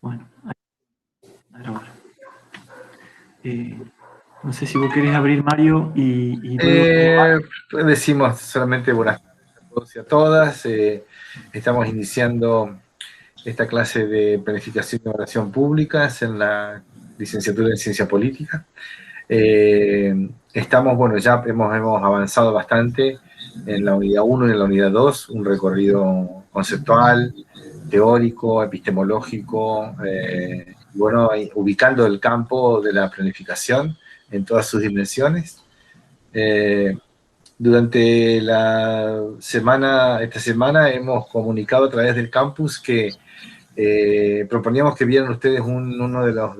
Bueno, a grabar. No sé si vos querés abrir, Mario, y luego... Decimos solamente buenas tardes a todos y a todas. Estamos iniciando esta clase de planificación y evaluación públicas en la licenciatura en Ciencia Política. Estamos, bueno, ya hemos avanzado bastante en la unidad 1 y en la unidad 2, un recorrido conceptual, teórico, epistemológico, bueno, ubicando el campo de la planificación en todas sus dimensiones. Durante esta semana hemos comunicado a través del campus que proponíamos que vieran ustedes uno de los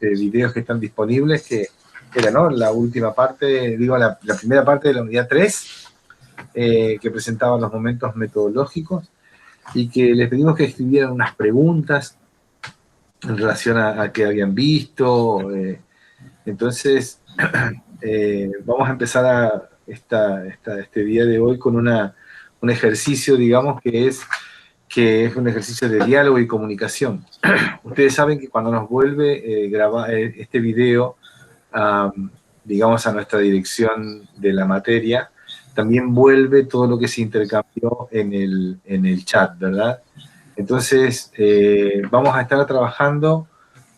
videos que están disponibles, que era, ¿no?, la última parte, digo, la primera parte de la unidad 3, que presentaba los momentos metodológicos, y que les pedimos que escribieran unas preguntas en relación a qué habían visto. Entonces, vamos a empezar este día de hoy con un ejercicio, digamos, que es un ejercicio de diálogo y comunicación. Ustedes saben que cuando nos vuelve grabar este video, digamos, a nuestra dirección de la materia, también vuelve todo lo que se intercambió en el chat, ¿verdad? Entonces, vamos a estar trabajando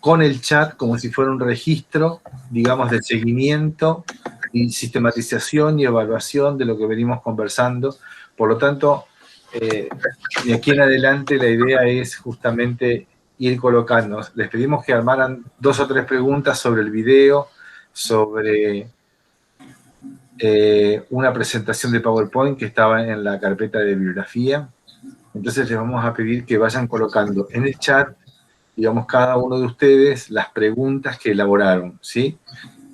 con el chat como si fuera un registro, digamos, de seguimiento y sistematización y evaluación de lo que venimos conversando. Por lo tanto, de aquí en adelante la idea es justamente ir colocando. Les pedimos que armaran 2 o 3 preguntas sobre el video, sobre una presentación de PowerPoint que estaba en la carpeta de bibliografía. Entonces les vamos a pedir que vayan colocando en el chat, digamos, cada uno de ustedes las preguntas que elaboraron, ¿sí?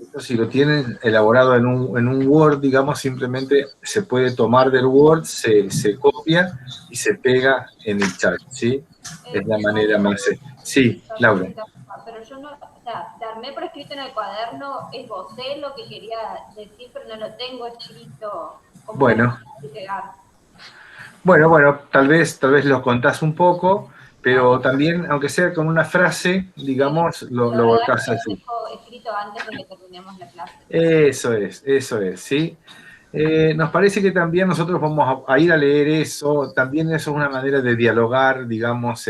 Esto, si lo tienen elaborado en un Word, digamos, simplemente se puede tomar del Word, se copia y se pega en el chat, ¿sí? Es la manera más... Sí, Laura. Pero yo no, o sea, te armé por escrito en el cuaderno, esbocé lo que quería decir, pero no lo tengo escrito. Bueno. Bueno, tal vez lo contás un poco, pero también, aunque sea con una frase, digamos, lo volcás así. Escrito antes de que terminemos la clase. Eso es, ¿sí? Nos parece que también nosotros vamos a ir a leer eso, también eso es una manera de dialogar, digamos,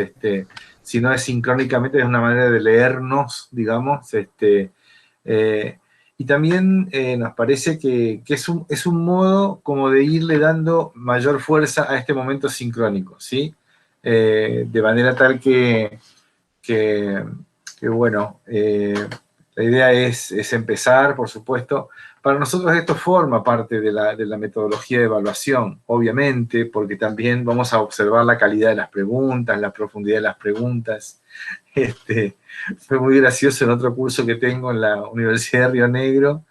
si no es sincrónicamente, es una manera de leernos, digamos, y también nos parece que es un modo como de irle dando mayor fuerza a este momento sincrónico, ¿sí? De manera tal que bueno, la idea es empezar, por supuesto. Para nosotros esto forma parte de la metodología de evaluación, obviamente, porque también vamos a observar la calidad de las preguntas, la profundidad de las preguntas. Fue muy gracioso en otro curso que tengo en la Universidad de Río Negro.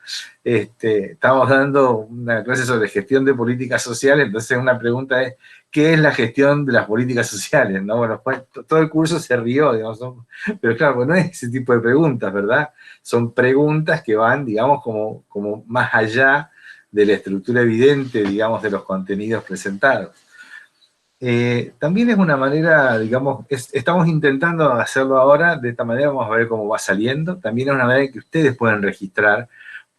Estábamos dando una clase sobre gestión de políticas sociales, entonces una pregunta es, ¿qué es la gestión de las políticas sociales? ¿No? Bueno, todo el curso se rió, digamos, pero claro, pues no es ese tipo de preguntas, ¿verdad? Son preguntas que van, digamos, como más allá de la estructura evidente, digamos, de los contenidos presentados. También es una manera, digamos, estamos intentando hacerlo ahora, de esta manera vamos a ver cómo va saliendo. También es una manera que ustedes pueden registrar,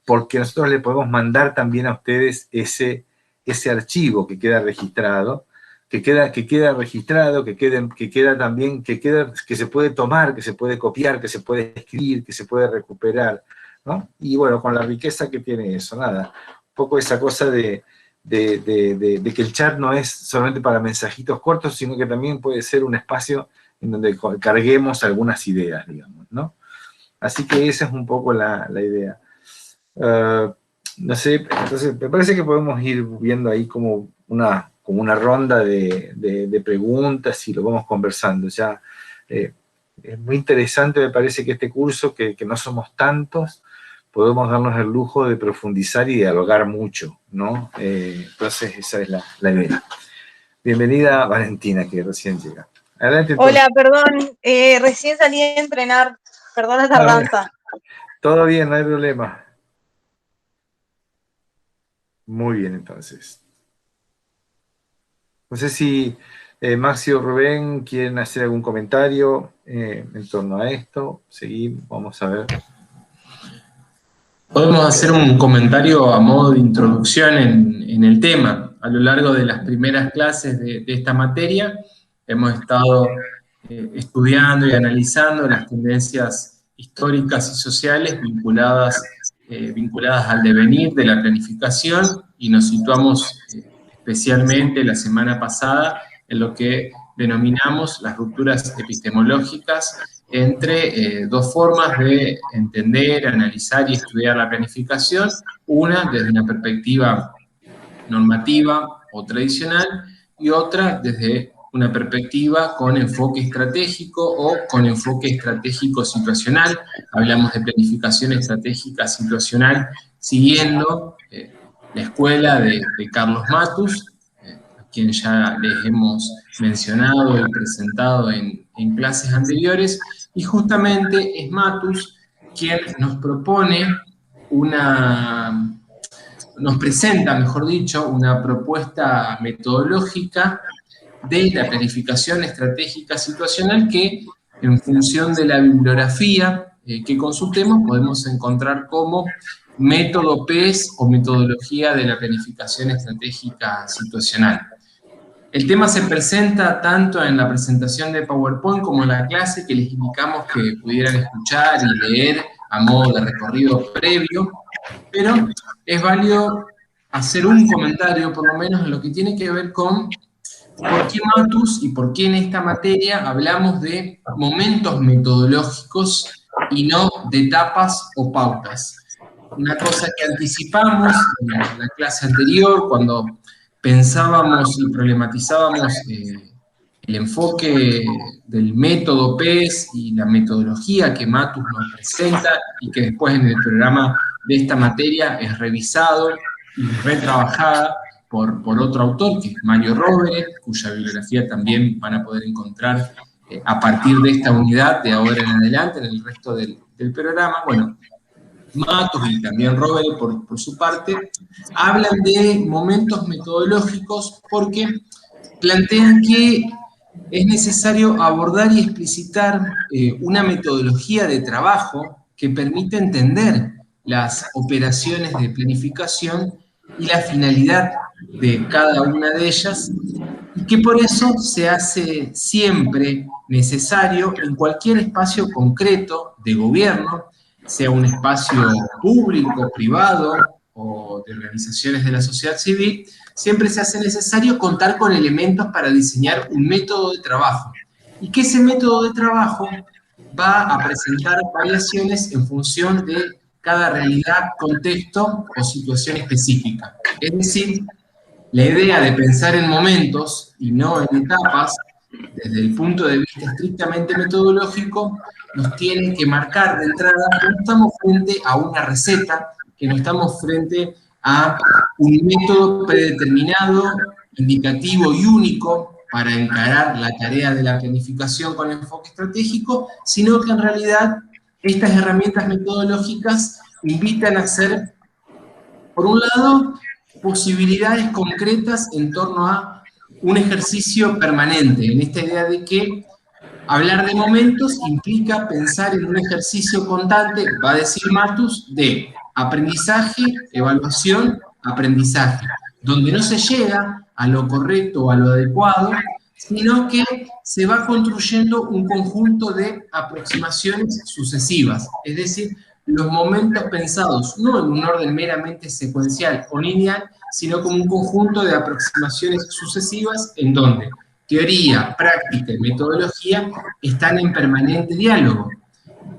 porque nosotros le podemos mandar también a ustedes ese archivo que queda registrado, que se puede tomar, que se puede copiar, que se puede escribir, que se puede recuperar, ¿no? Y bueno, con la riqueza que tiene eso, nada, un poco esa cosa de que el chat no es solamente para mensajitos cortos, sino que también puede ser un espacio en donde carguemos algunas ideas, digamos, ¿no? Así que esa es un poco la idea. No sé, entonces me parece que podemos ir viendo ahí como una ronda de preguntas y lo vamos conversando. Ya es muy interesante, me parece que este curso, que no somos tantos, podemos darnos el lujo de profundizar y dialogar mucho, ¿no? Entonces esa es la idea. Bienvenida Valentina, que recién llega. Adelante, entonces. Hola, perdón, recién salí a entrenar, perdón la tardanza. Todo bien, no hay problema. Muy bien, entonces. No sé si Maxi o Rubén, ¿quieren hacer algún comentario en torno a esto? Seguimos, vamos a ver. Podemos hacer un comentario a modo de introducción en el tema. A lo largo de las primeras clases de esta materia hemos estado estudiando y analizando las tendencias históricas y sociales vinculadas al devenir de la planificación, y nos situamos especialmente la semana pasada en lo que denominamos las rupturas epistemológicas entre dos formas de entender, analizar y estudiar la planificación, una desde una perspectiva normativa o tradicional y otra desde una perspectiva con enfoque estratégico o con enfoque estratégico situacional. Hablamos de planificación estratégica situacional siguiendo la escuela de Carlos Matus, a quien ya les hemos mencionado y presentado en clases anteriores, y justamente es Matus quien nos presenta, mejor dicho, una propuesta metodológica de la planificación estratégica situacional que, en función de la bibliografía que consultemos, podemos encontrar como método PES o metodología de la planificación estratégica situacional. El tema se presenta tanto en la presentación de PowerPoint como en la clase, que les indicamos que pudieran escuchar y leer a modo de recorrido previo, pero es válido hacer un comentario, por lo menos, en lo que tiene que ver con por qué Matus y por qué en esta materia hablamos de momentos metodológicos y no de etapas o pautas. Una cosa que anticipamos en la clase anterior, cuando pensábamos y problematizábamos el enfoque del método PES y la metodología que Matus nos presenta y que después en el programa de esta materia es revisado y retrabajada por otro autor, que es Mario Rovere, cuya bibliografía también van a poder encontrar a partir de esta unidad de ahora en adelante en el resto del programa. Bueno, Matus y también Rovere, por su parte, hablan de momentos metodológicos porque plantean que es necesario abordar y explicitar una metodología de trabajo que permite entender las operaciones de planificación y la finalidad de cada una de ellas, y que por eso se hace siempre necesario en cualquier espacio concreto de gobierno, sea un espacio público, privado o de organizaciones de la sociedad civil, siempre se hace necesario contar con elementos para diseñar un método de trabajo, y que ese método de trabajo va a presentar variaciones en función de cada realidad, contexto o situación específica. Es decir, la idea de pensar en momentos y no en etapas, desde el punto de vista estrictamente metodológico, nos tiene que marcar de entrada que no estamos frente a una receta, que no estamos frente a un método predeterminado, indicativo y único para encarar la tarea de la planificación con enfoque estratégico, sino que en realidad estas herramientas metodológicas invitan a hacer, por un lado, posibilidades concretas en torno a un ejercicio permanente, en esta idea de que hablar de momentos implica pensar en un ejercicio constante, va a decir Matus, de aprendizaje, evaluación, aprendizaje, donde no se llega a lo correcto o a lo adecuado, sino que se va construyendo un conjunto de aproximaciones sucesivas, es decir, los momentos pensados no en un orden meramente secuencial o lineal, sino como un conjunto de aproximaciones sucesivas en donde teoría, práctica y metodología están en permanente diálogo.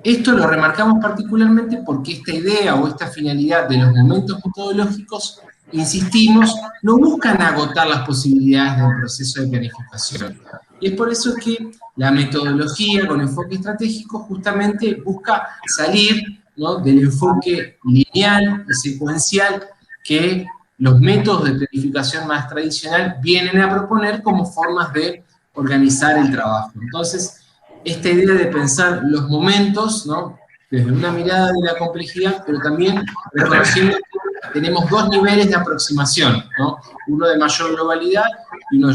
Esto lo remarcamos particularmente porque esta idea o esta finalidad de los momentos metodológicos, insistimos, no buscan agotar las posibilidades del proceso de planificación. Y es por eso que la metodología con enfoque estratégico justamente busca salir, ¿no?, del enfoque lineal y secuencial que los métodos de planificación más tradicional vienen a proponer como formas de organizar el trabajo. Entonces, esta idea de pensar los momentos, ¿no?, desde una mirada de la complejidad, pero también reconociendo que tenemos dos niveles de aproximación, ¿no? Uno de mayor globalidad y uno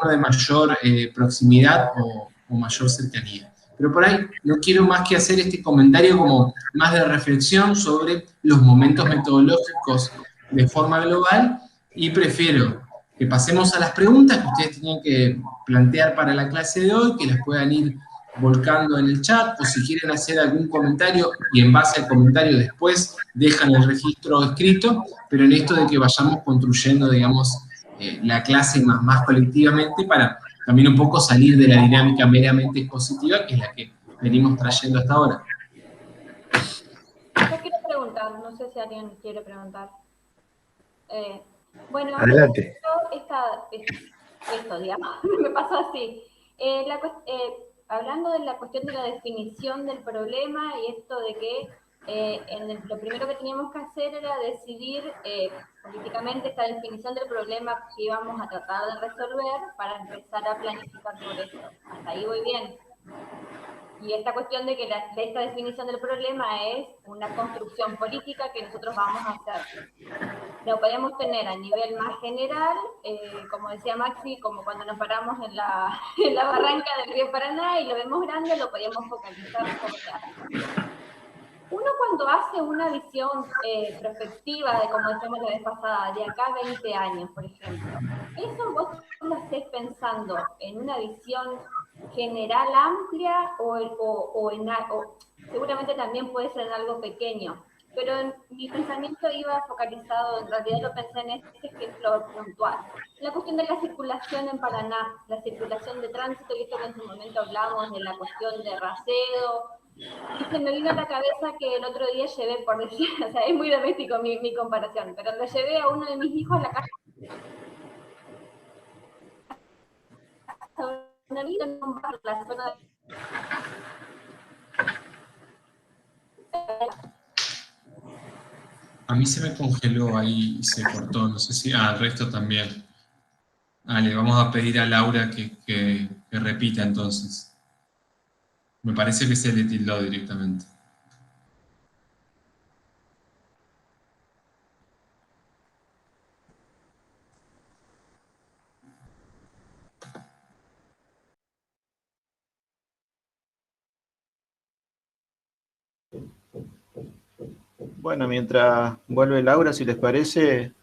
de mayor proximidad o mayor cercanía. Pero por ahí no quiero más que hacer este comentario como más de reflexión sobre los momentos metodológicos de forma global y prefiero que pasemos a las preguntas que ustedes tienen que plantear para la clase de hoy, que las puedan ir volcando en el chat, o si quieren hacer algún comentario y en base al comentario después dejan el registro escrito, pero en esto de que vayamos construyendo, digamos, la clase más colectivamente para también un poco salir de la dinámica meramente expositiva, que es la que venimos trayendo hasta ahora. Yo quiero preguntar, no sé si alguien quiere preguntar. Bueno, adelante. Esto, digamos, me pasó así. Hablando de la cuestión de la definición del problema y esto de que lo primero que teníamos que hacer era decidir políticamente esta definición del problema que íbamos a tratar de resolver para empezar a planificar sobre esto. Hasta ahí voy bien. Y esta cuestión de que esta definición del problema es una construcción política que nosotros vamos a hacer. Lo podemos tener a nivel más general, como decía Maxi, como cuando nos paramos en la barranca del río Paraná y lo vemos grande, lo podemos focalizar sobre uno cuando hace una visión prospectiva de, como decíamos la vez pasada, de acá a 20 años, por ejemplo, ¿eso vos lo hacés pensando en una visión general amplia o seguramente también puede ser en algo pequeño? Pero mi pensamiento iba focalizado, en realidad lo pensé en este ejemplo puntual. La cuestión de la circulación en Paraná, la circulación de tránsito, y esto que en su momento hablamos de la cuestión de raseo, y se me vino a la cabeza que el otro día llevé, por decir, o sea, es muy doméstico mi comparación, pero le llevé a uno de mis hijos a la casa de un amigo en un bar, la zona de... A mí se me congeló ahí y se cortó, no sé si... el resto también. Le vamos a pedir a Laura que repita entonces. Me parece que se le tildó directamente. Bueno, mientras vuelve Laura, si les parece,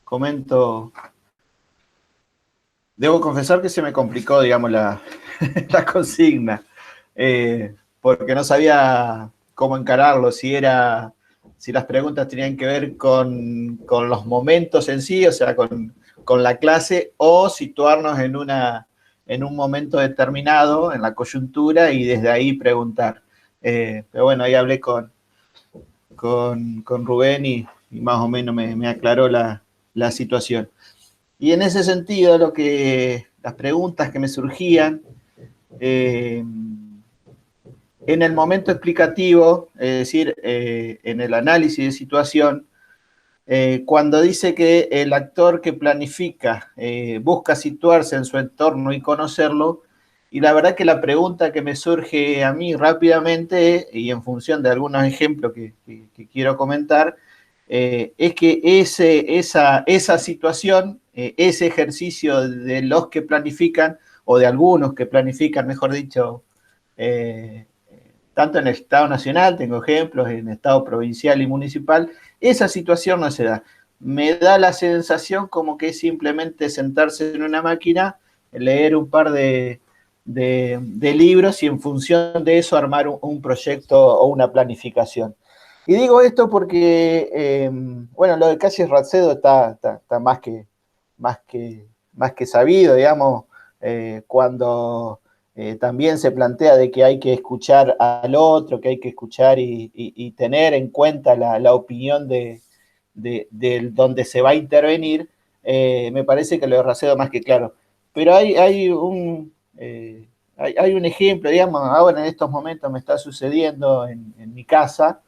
comento. Debo confesar que se me complicó, digamos, la consigna, porque no sabía cómo encararlo, si las preguntas tenían que ver con los momentos en sí, o sea, con la clase, o situarnos en un momento determinado, en la coyuntura, y desde ahí preguntar. Pero bueno, ahí hablé con Rubén y más o menos me aclaró la situación. Y en ese sentido, las preguntas que me surgían, en el momento explicativo, es decir, en el análisis de situación, cuando dice que el actor que planifica busca situarse en su entorno y conocerlo, y la verdad que la pregunta que me surge a mí rápidamente, y en función de algunos ejemplos que quiero comentar, es que esa situación, ese ejercicio de los que planifican, o de algunos que planifican, mejor dicho, tanto en el Estado nacional, tengo ejemplos, en el Estado provincial y municipal, esa situación no se da. Me da la sensación como que es simplemente sentarse en una máquina, leer un par de libros y en función de eso armar un proyecto o una planificación. Y digo esto porque, bueno, lo de Calles Racedo está más que sabido, digamos, cuando también se plantea de que hay que escuchar al otro, que hay que escuchar y tener en cuenta la opinión de donde se va a intervenir, me parece que lo de Racedo más que claro. Pero hay un ejemplo, digamos, ahora en estos momentos me está sucediendo en mi casa,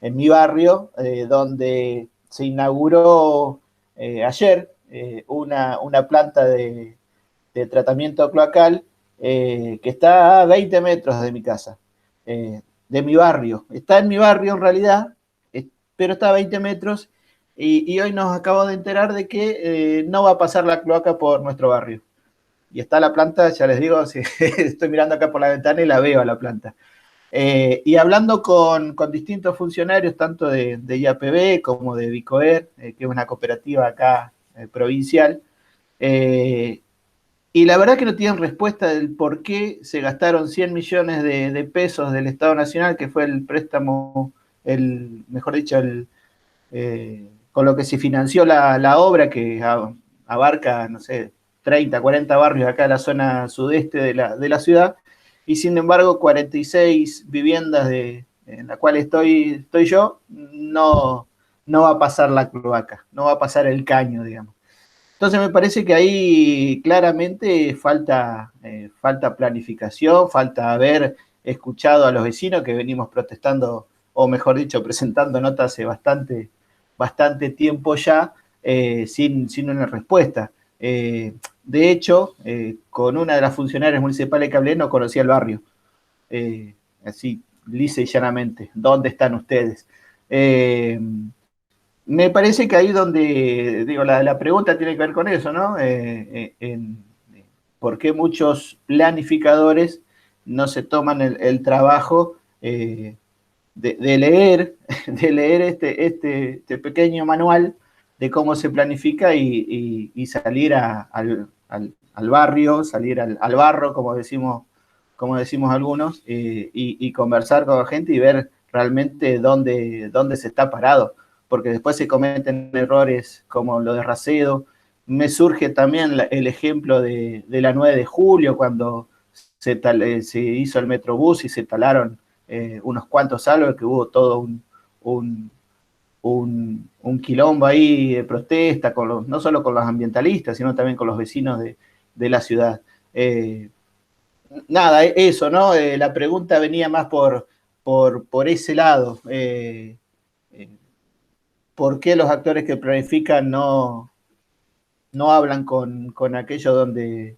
en mi barrio, donde se inauguró ayer una planta de tratamiento cloacal que está a 20 metros de mi casa, de mi barrio. Está en mi barrio en realidad, pero está a 20 metros Y hoy nos acabo de enterar de que no va a pasar la cloaca por nuestro barrio. Y está la planta, ya les digo, sí, estoy mirando acá por la ventana y la veo a la planta. Y hablando con distintos funcionarios, tanto de IAPB como de Vicoer, que es una cooperativa acá provincial, y la verdad que no tienen respuesta del por qué se gastaron 100 millones de pesos del Estado Nacional, que fue el préstamo, mejor dicho, con lo que se financió la obra, que abarca, no sé, 30, 40 barrios acá en la zona sudeste de la ciudad, y sin embargo 46 viviendas en la cual estoy yo, no va a pasar la cloaca, no va a pasar el caño, digamos. Entonces me parece que ahí claramente falta planificación, falta haber escuchado a los vecinos que venimos protestando, o mejor dicho, presentando notas hace bastante tiempo ya, sin una respuesta. De hecho, con una de las funcionarias municipales que hablé no conocía el barrio. Así, lisa y llanamente, ¿dónde están ustedes? Me parece que ahí donde, digo, la pregunta tiene que ver con eso, ¿no? ¿Por qué muchos planificadores no se toman el trabajo de leer, este pequeño manual de cómo se planifica y salir al barrio, salir al barro, como decimos algunos, y conversar con la gente y ver realmente dónde se está parado? Porque después se cometen errores como lo de Racedo. Me surge también el ejemplo de la 9 de julio, cuando se hizo el Metrobús y se talaron unos cuantos árboles, que hubo todo un quilombo ahí de protesta, no solo con los ambientalistas, sino también con los vecinos de la ciudad. Nada, eso, ¿no? La pregunta venía más por ese lado. ¿Por qué los actores que planifican no hablan con aquellos donde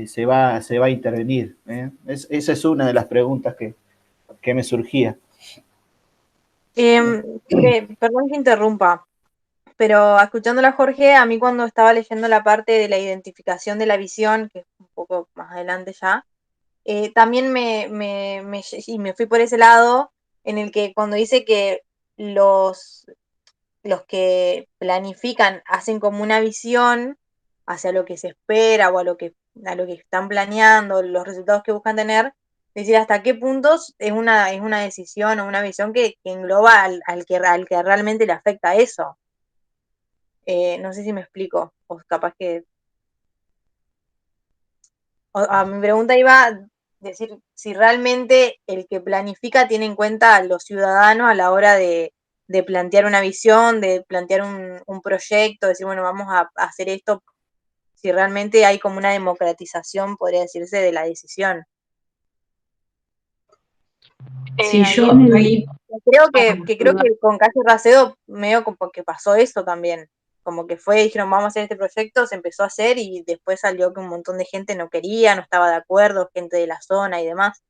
se va a intervenir? Esa es una de las preguntas que me surgía. Perdón que interrumpa, pero escuchándola, Jorge, a mí cuando estaba leyendo la parte de la identificación de la visión, que es un poco más adelante ya, también me fui por ese lado, en el que cuando dice que los que planifican hacen como una visión hacia lo que se espera o a lo que están planeando, los resultados que buscan tener, decir hasta qué puntos es una decisión o una visión que engloba al que realmente le afecta eso. No sé si me explico, o capaz que... A mi pregunta iba a decir si realmente el que planifica tiene en cuenta a los ciudadanos a la hora de plantear una visión, de plantear un proyecto, decir, bueno, vamos a hacer esto, si realmente hay como una democratización, podría decirse, de la decisión. Sí, yo ahí... Creo que con Calle Racedo medio como que pasó eso también. Como que dijeron, vamos a hacer este proyecto, se empezó a hacer y después salió que un montón de gente no quería, no estaba de acuerdo, gente de la zona y demás.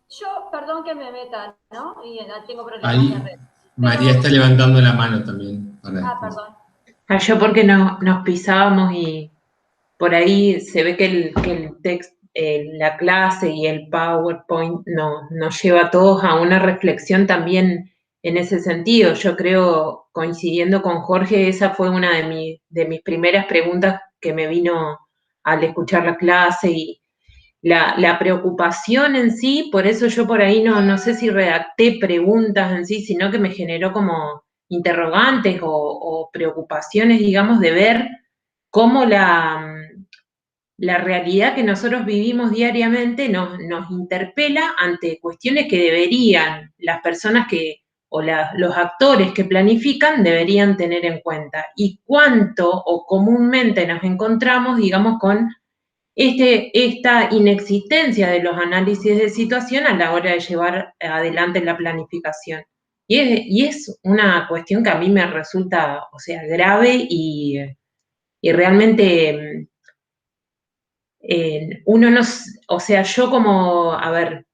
Yo, perdón que me meta, ¿no? Y tengo problemas Ahí de red. María está levantando la mano también. Perdón. Yo porque nos pisábamos y por ahí se ve que el texto, la clase y el PowerPoint nos lleva a todos a una reflexión también en ese sentido. Yo creo, coincidiendo con Jorge, esa fue una de mis primeras preguntas que me vino al escuchar la clase y la preocupación en sí, por eso yo por ahí no sé si redacté preguntas en sí, sino que me generó como interrogantes o preocupaciones, digamos, de ver cómo la realidad que nosotros vivimos diariamente nos interpela ante cuestiones que deberían las personas o los actores que planifican deberían tener en cuenta. Y cuánto o comúnmente nos encontramos, digamos, con esta inexistencia de los análisis de situación a la hora de llevar adelante la planificación. Y es una cuestión que a mí me resulta, o sea, grave y realmente uno no, o sea, yo como, a ver,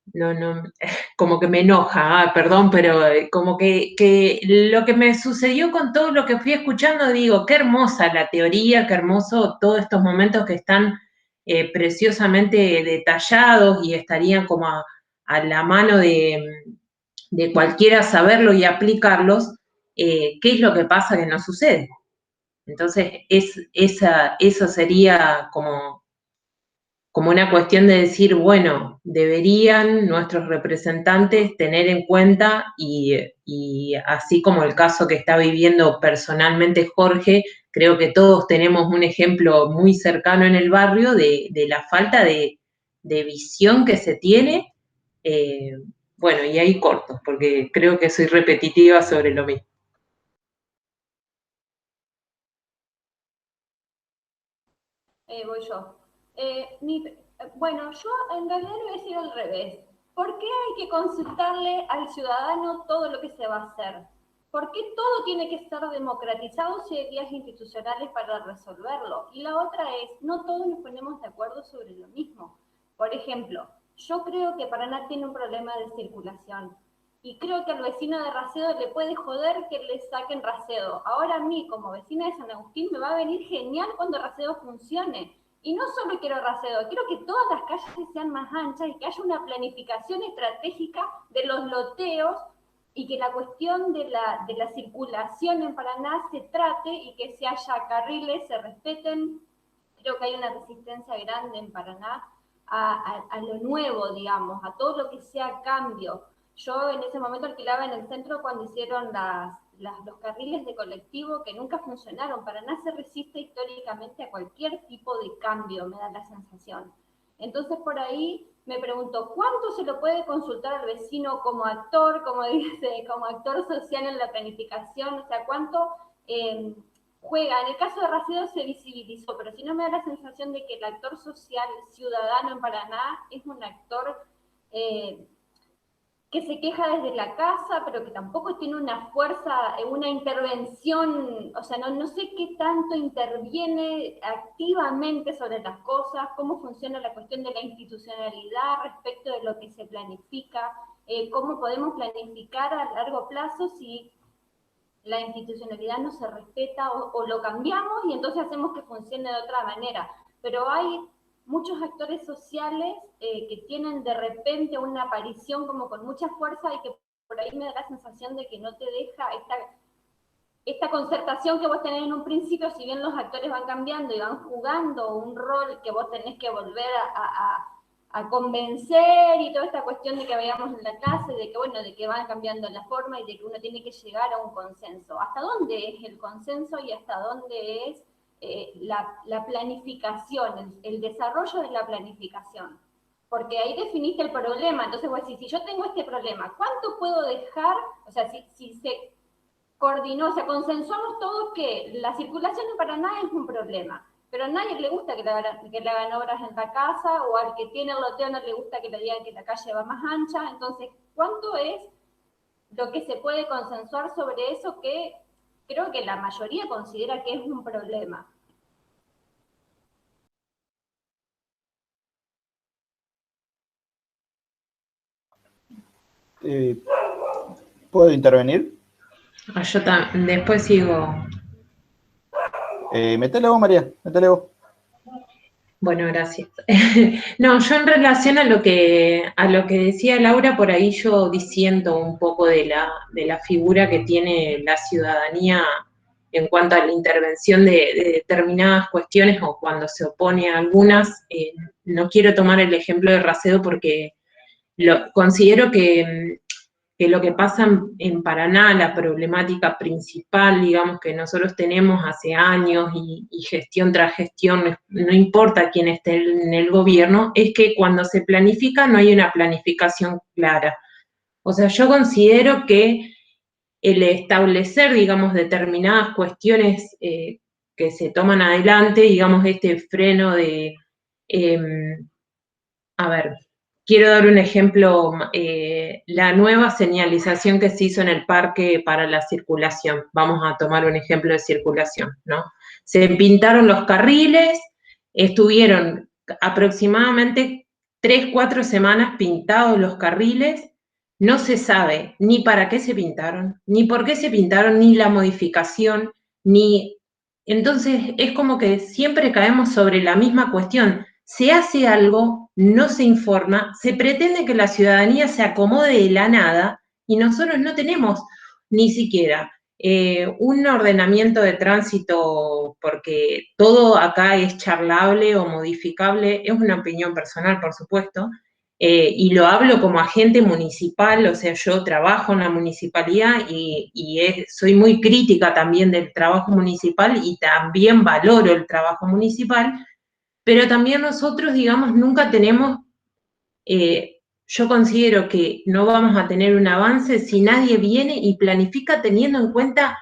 como que me enoja, perdón, pero como que lo que me sucedió con todo lo que fui escuchando, digo, qué hermosa la teoría, qué hermoso todos estos momentos que están preciosamente detallados y estarían como a la mano de cualquiera saberlo y aplicarlos. ¿Qué es lo que pasa que no sucede? Entonces, eso sería como una cuestión de decir, bueno, deberían nuestros representantes tener en cuenta y así como el caso que está viviendo personalmente Jorge, creo que todos tenemos un ejemplo muy cercano en el barrio de la falta de visión que se tiene. Bueno, y ahí corto, porque creo que soy repetitiva sobre lo mismo. Voy yo. Bueno, yo en realidad lo voy a decir al revés. ¿Por qué hay que consultarle al ciudadano todo lo que se va a hacer? ¿Por qué todo tiene que estar democratizado si hay vías institucionales para resolverlo? Y la otra es, no todos nos ponemos de acuerdo sobre lo mismo. Por ejemplo, yo creo que Paraná tiene un problema de circulación. Y creo que al vecino de Racedo le puede joder que le saquen Racedo. Ahora a mí, como vecina de San Agustín, me va a venir genial cuando Racedo funcione. Y no solo quiero Racedo, quiero que todas las calles sean más anchas y que haya una planificación estratégica de los loteos y que la cuestión de la circulación en Paraná se trate y que si haya carriles se respeten. Creo que hay una resistencia grande en Paraná a lo nuevo, digamos, a todo lo que sea cambio. Yo en ese momento alquilaba en el centro cuando hicieron los carriles de colectivo que nunca funcionaron. Paraná se resiste históricamente a cualquier tipo de cambio, me da la sensación. Entonces por ahí me pregunto, ¿cuánto se lo puede consultar al vecino como actor, como dice, como actor social en la planificación? O sea, ¿cuánto juega? En el caso de Racedo se visibilizó, pero si no me da la sensación de que el actor social ciudadano en Paraná es un actor que se queja desde la casa, pero que tampoco tiene una fuerza, una intervención, o sea, no sé qué tanto interviene activamente sobre las cosas, cómo funciona la cuestión de la institucionalidad respecto de lo que se planifica, cómo podemos planificar a largo plazo si la institucionalidad no se respeta o lo cambiamos y entonces hacemos que funcione de otra manera. Pero hay muchos actores sociales que tienen de repente una aparición como con mucha fuerza y que por ahí me da la sensación de que no te deja esta concertación que vos tenés en un principio, si bien los actores van cambiando y van jugando un rol que vos tenés que volver a convencer y toda esta cuestión de que veíamos en la clase, de que, bueno, de que van cambiando la forma y de que uno tiene que llegar a un consenso. ¿Hasta dónde es el consenso y hasta dónde es la planificación, el desarrollo de la planificación? Porque ahí definiste el problema. Entonces vos decís, si yo tengo este problema, ¿cuánto puedo dejar? O sea, si se coordinó, o sea, consensuamos todos que la circulación en Paraná es un problema, pero a nadie le gusta que le hagan obras en la casa, o al que tiene el loteo no le gusta que le digan que la calle va más ancha. Entonces, ¿cuánto es lo que se puede consensuar sobre eso que creo que la mayoría considera que es un problema? ¿Puedo intervenir? Yo después sigo. Metele vos, María, metele vos. Bueno, gracias. No, yo en relación a lo que decía Laura, por ahí yo disiento un poco de la figura que tiene la ciudadanía en cuanto a la intervención de determinadas cuestiones o cuando se opone a algunas. No quiero tomar el ejemplo de Racedo porque considero que lo que pasa en Paraná, la problemática principal, digamos, que nosotros tenemos hace años y gestión tras gestión, no importa quién esté en el gobierno, es que cuando se planifica no hay una planificación clara. O sea, yo considero que el establecer, digamos, determinadas cuestiones que se toman adelante, digamos, este freno de, a ver, quiero dar un ejemplo, la nueva señalización que se hizo en el parque para la circulación. Vamos a tomar un ejemplo de circulación, ¿no? Se pintaron los carriles, estuvieron aproximadamente 3, 4 semanas pintados los carriles, no se sabe ni para qué se pintaron, ni por qué se pintaron, ni la modificación, ni... Entonces es como que siempre caemos sobre la misma cuestión. Se hace algo, no se informa, se pretende que la ciudadanía se acomode de la nada y nosotros no tenemos ni siquiera un ordenamiento de tránsito, porque todo acá es charlable o modificable, es una opinión personal, por supuesto, y lo hablo como agente municipal, o sea, yo trabajo en la municipalidad y soy muy crítica también del trabajo municipal y también valoro el trabajo municipal, pero también nosotros, digamos, nunca tenemos, yo considero que no vamos a tener un avance si nadie viene y planifica teniendo en cuenta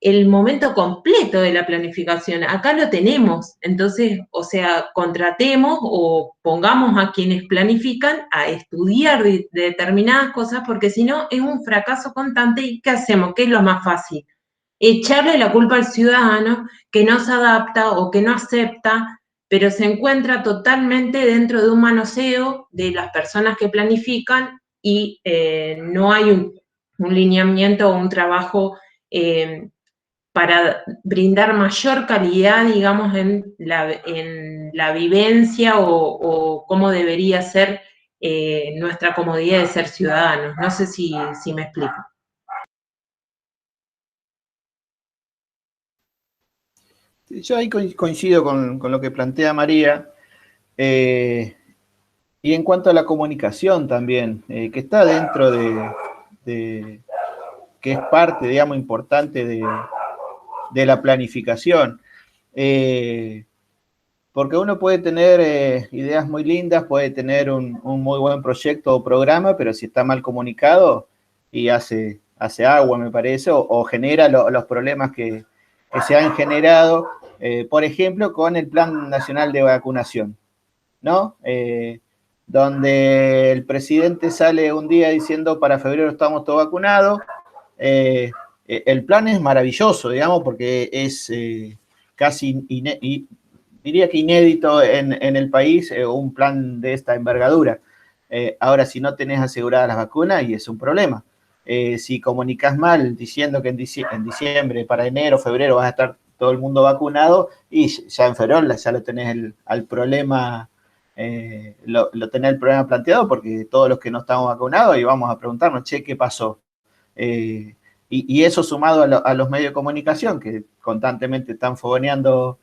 el momento completo de la planificación. Acá lo tenemos, entonces, o sea, contratemos o pongamos a quienes planifican a estudiar determinadas cosas, porque si no es un fracaso constante. ¿Y qué hacemos? ¿Qué es lo más fácil? Echarle la culpa al ciudadano que no se adapta o que no acepta, pero se encuentra totalmente dentro de un manoseo de las personas que planifican y no hay un lineamiento o un trabajo para brindar mayor calidad, digamos, en la vivencia o cómo debería ser nuestra comodidad de ser ciudadanos. No sé si me explico. Yo ahí coincido con lo que plantea María. Y en cuanto a la comunicación también, que está dentro que es parte, digamos, importante de la planificación. Porque uno puede tener ideas muy lindas, puede tener un muy buen proyecto o programa, pero si está mal comunicado y hace agua, me parece, o genera los problemas que se han generado, por ejemplo, con el Plan Nacional de Vacunación, ¿no? Donde el presidente sale un día diciendo para febrero estamos todos vacunados. El plan es maravilloso, digamos, porque es casi, diría que inédito en el país, un plan de esta envergadura. Ahora, si no tenés aseguradas las vacunas, y es un problema. Si comunicas mal diciendo que en diciembre, para enero, febrero, vas a estar todo el mundo vacunado, y ya en febrero ya lo tenés al problema, lo tenés el problema planteado, porque todos los que no estamos vacunados, y vamos a preguntarnos, che, ¿qué pasó? Y eso sumado a los medios de comunicación, que constantemente están fogoneando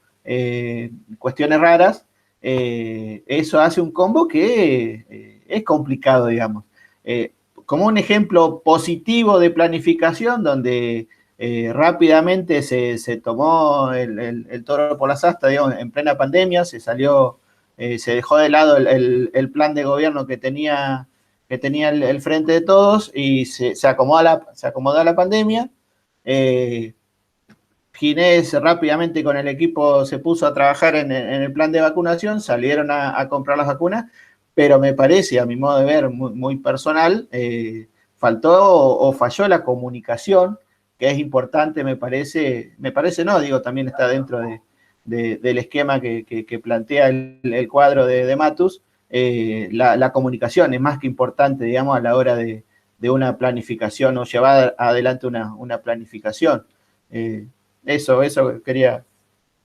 cuestiones raras, eso hace un combo que es complicado, digamos. Como un ejemplo positivo de planificación, donde rápidamente se tomó el toro por las astas, digamos, en plena pandemia, se dejó de lado el plan de gobierno que tenía el Frente de Todos, y se acomodó a la pandemia. Ginés rápidamente con el equipo se puso a trabajar en el plan de vacunación, salieron a comprar las vacunas, pero me parece, a mi modo de ver, muy personal, faltó o falló la comunicación, que es importante, me parece no, digo, también está dentro del esquema que plantea el cuadro de Matus. La comunicación es más que importante, digamos, a la hora de una planificación o llevar adelante una planificación. Eso quería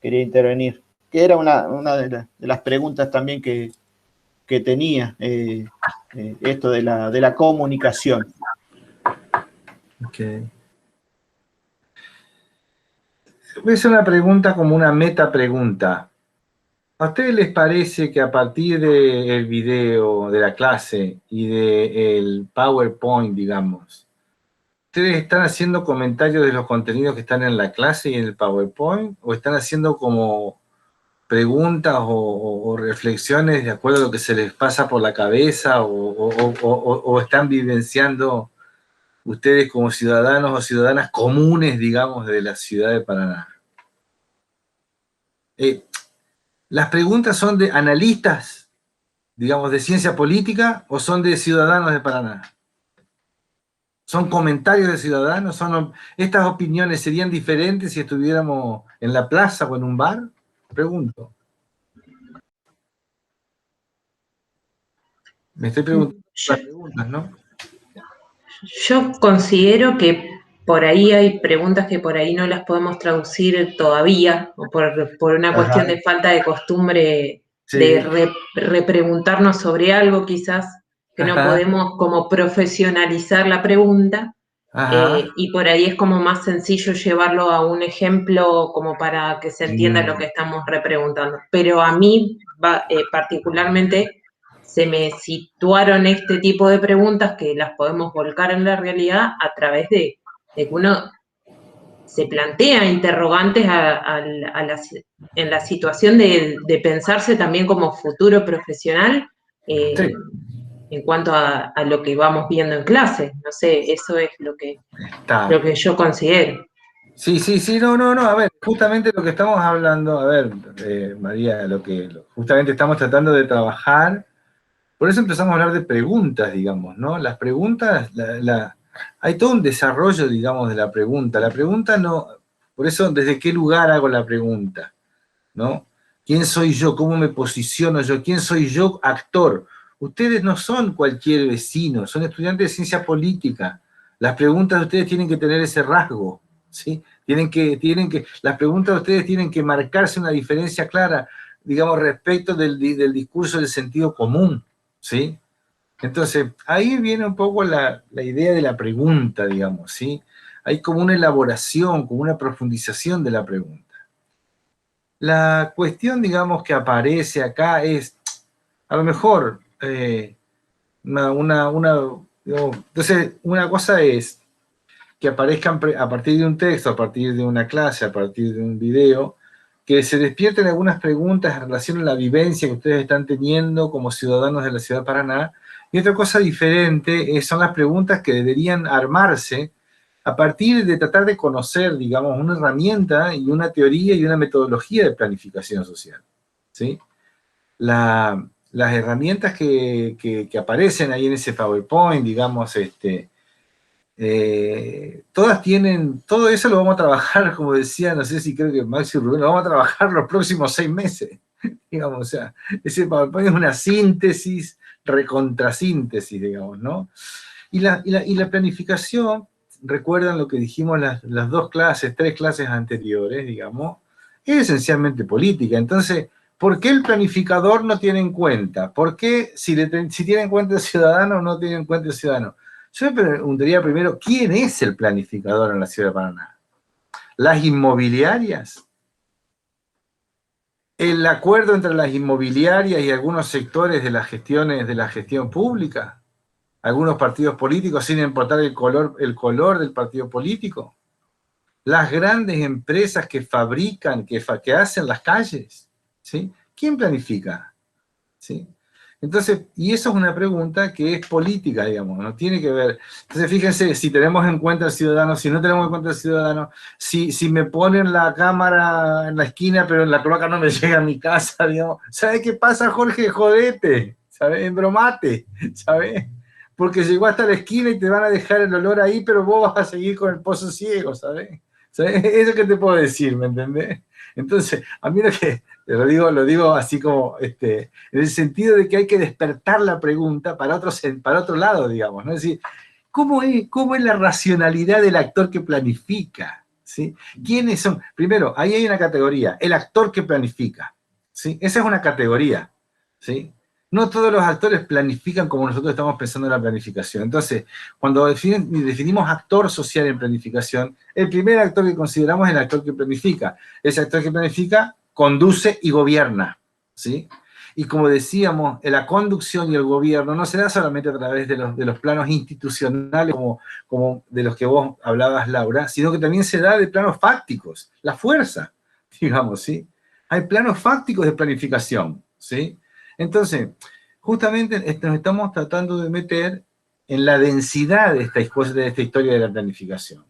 intervenir, que era una de las preguntas también que tenía, esto de la comunicación. Okay. Voy a hacer una pregunta como una meta pregunta. ¿A ustedes les parece que a partir del video de la clase y del PowerPoint, digamos, ustedes están haciendo comentarios de los contenidos que están en la clase y en el PowerPoint, o están haciendo como preguntas o reflexiones de acuerdo a lo que se les pasa por la cabeza, o están vivenciando ustedes como ciudadanos o ciudadanas comunes, digamos, de la ciudad de Paraná? ¿Las preguntas son de analistas, digamos, de ciencia política, o son de ciudadanos de Paraná? ¿Son comentarios de ciudadanos? ¿Estas opiniones serían diferentes si estuviéramos en la plaza o en un bar? Pregunto. Me estoy preguntando las preguntas, ¿no? Yo considero que por ahí hay preguntas que por ahí no las podemos traducir todavía, o por una cuestión Ajá. de falta de costumbre Sí. de repreguntarnos sobre algo quizás, que no Ajá. podemos como profesionalizar la pregunta, Ajá. y por ahí es como más sencillo llevarlo a un ejemplo como para que se entienda lo que Mm. estamos repreguntando. Pero a mí particularmente se me situaron este tipo de preguntas que las podemos volcar en la realidad a través de que uno se plantea interrogantes en la situación de pensarse también como futuro profesional Sí. en cuanto a lo que vamos viendo en clase. No sé, eso es lo que Está. yo considero. Sí, no, a ver, justamente lo que estamos hablando, a ver, María, justamente estamos tratando de trabajar, por eso empezamos a hablar de preguntas, digamos, ¿no? Las preguntas, hay todo un desarrollo, digamos, de la pregunta no, por eso, ¿desde qué lugar hago la pregunta? ¿No? ¿Quién soy yo? ¿Cómo me posiciono yo? ¿Quién soy yo, actor? Ustedes no son cualquier vecino, son estudiantes de ciencia política. Las preguntas de ustedes tienen que tener ese rasgo, ¿sí? Las preguntas de ustedes tienen que marcarse una diferencia clara, digamos, respecto del discurso del sentido común, ¿sí? Entonces, ahí viene un poco la idea de la pregunta, digamos, ¿sí? Hay como una elaboración, como una profundización de la pregunta. La cuestión, digamos, que aparece acá es, a lo mejor, entonces, una cosa es que aparezcan a partir de un texto, a partir de una clase, a partir de un video, que se despierten algunas preguntas en relación a la vivencia que ustedes están teniendo como ciudadanos de la ciudad de Paraná, y otra cosa diferente son las preguntas que deberían armarse a partir de tratar de conocer, digamos, una herramienta y una teoría y una metodología de planificación social, ¿sí? Las herramientas que aparecen ahí en ese PowerPoint, digamos, todas tienen, todo eso lo vamos a trabajar, como decía, no sé si creo que Maxi Rubén, lo vamos a trabajar los próximos 6 meses, digamos, o sea, ese PowerPoint es una síntesis, recontrasíntesis, digamos, ¿no? Y la planificación, recuerdan lo que dijimos las tres clases anteriores, digamos, es esencialmente política. Entonces, ¿por qué el planificador no tiene en cuenta? ¿Por qué si tiene en cuenta el ciudadano o no tiene en cuenta el ciudadano? Yo me preguntaría primero, ¿quién es el planificador en la ciudad de Paraná? ¿Las inmobiliarias? ¿El acuerdo entre las inmobiliarias y algunos sectores de la gestión pública? ¿Algunos partidos políticos sin importar el color del partido político? ¿Las grandes empresas que fabrican, que hacen las calles? ¿Sí? ¿Quién planifica? ¿Sí? Entonces, y eso es una pregunta que es política, digamos, no tiene que ver. Entonces, fíjense, si tenemos en cuenta al ciudadano, si no tenemos en cuenta al ciudadano, si me ponen la cámara en la esquina, pero en la cloaca no me llega a mi casa, digamos, ¿sabes qué pasa, Jorge? Jodete, ¿sabes? Embromate, ¿sabes? Porque llegó hasta la esquina y te van a dejar el olor ahí, pero vos vas a seguir con el pozo ciego, ¿sabes? ¿Sabes? Eso que te puedo decir, ¿me entendés? Entonces, a mí lo digo así como, en el sentido de que hay que despertar la pregunta para otro lado, digamos, ¿no? Es decir, ¿cómo es la racionalidad del actor que planifica? ¿Sí? ¿Quiénes son? Primero, ahí hay una categoría, el actor que planifica, ¿sí? Esa es una categoría, ¿sí? No todos los actores planifican como nosotros estamos pensando en la planificación. Entonces, cuando definimos actor social en planificación, el primer actor que consideramos es el actor que planifica. Ese actor que planifica conduce y gobierna, ¿sí? Y como decíamos, la conducción y el gobierno no se da solamente a través de los planos institucionales como de los que vos hablabas, Laura, sino que también se da de planos fácticos, la fuerza, digamos, ¿sí? Hay planos fácticos de planificación, ¿sí? Entonces, justamente nos estamos tratando de meter en la densidad de esta historia de la planificación,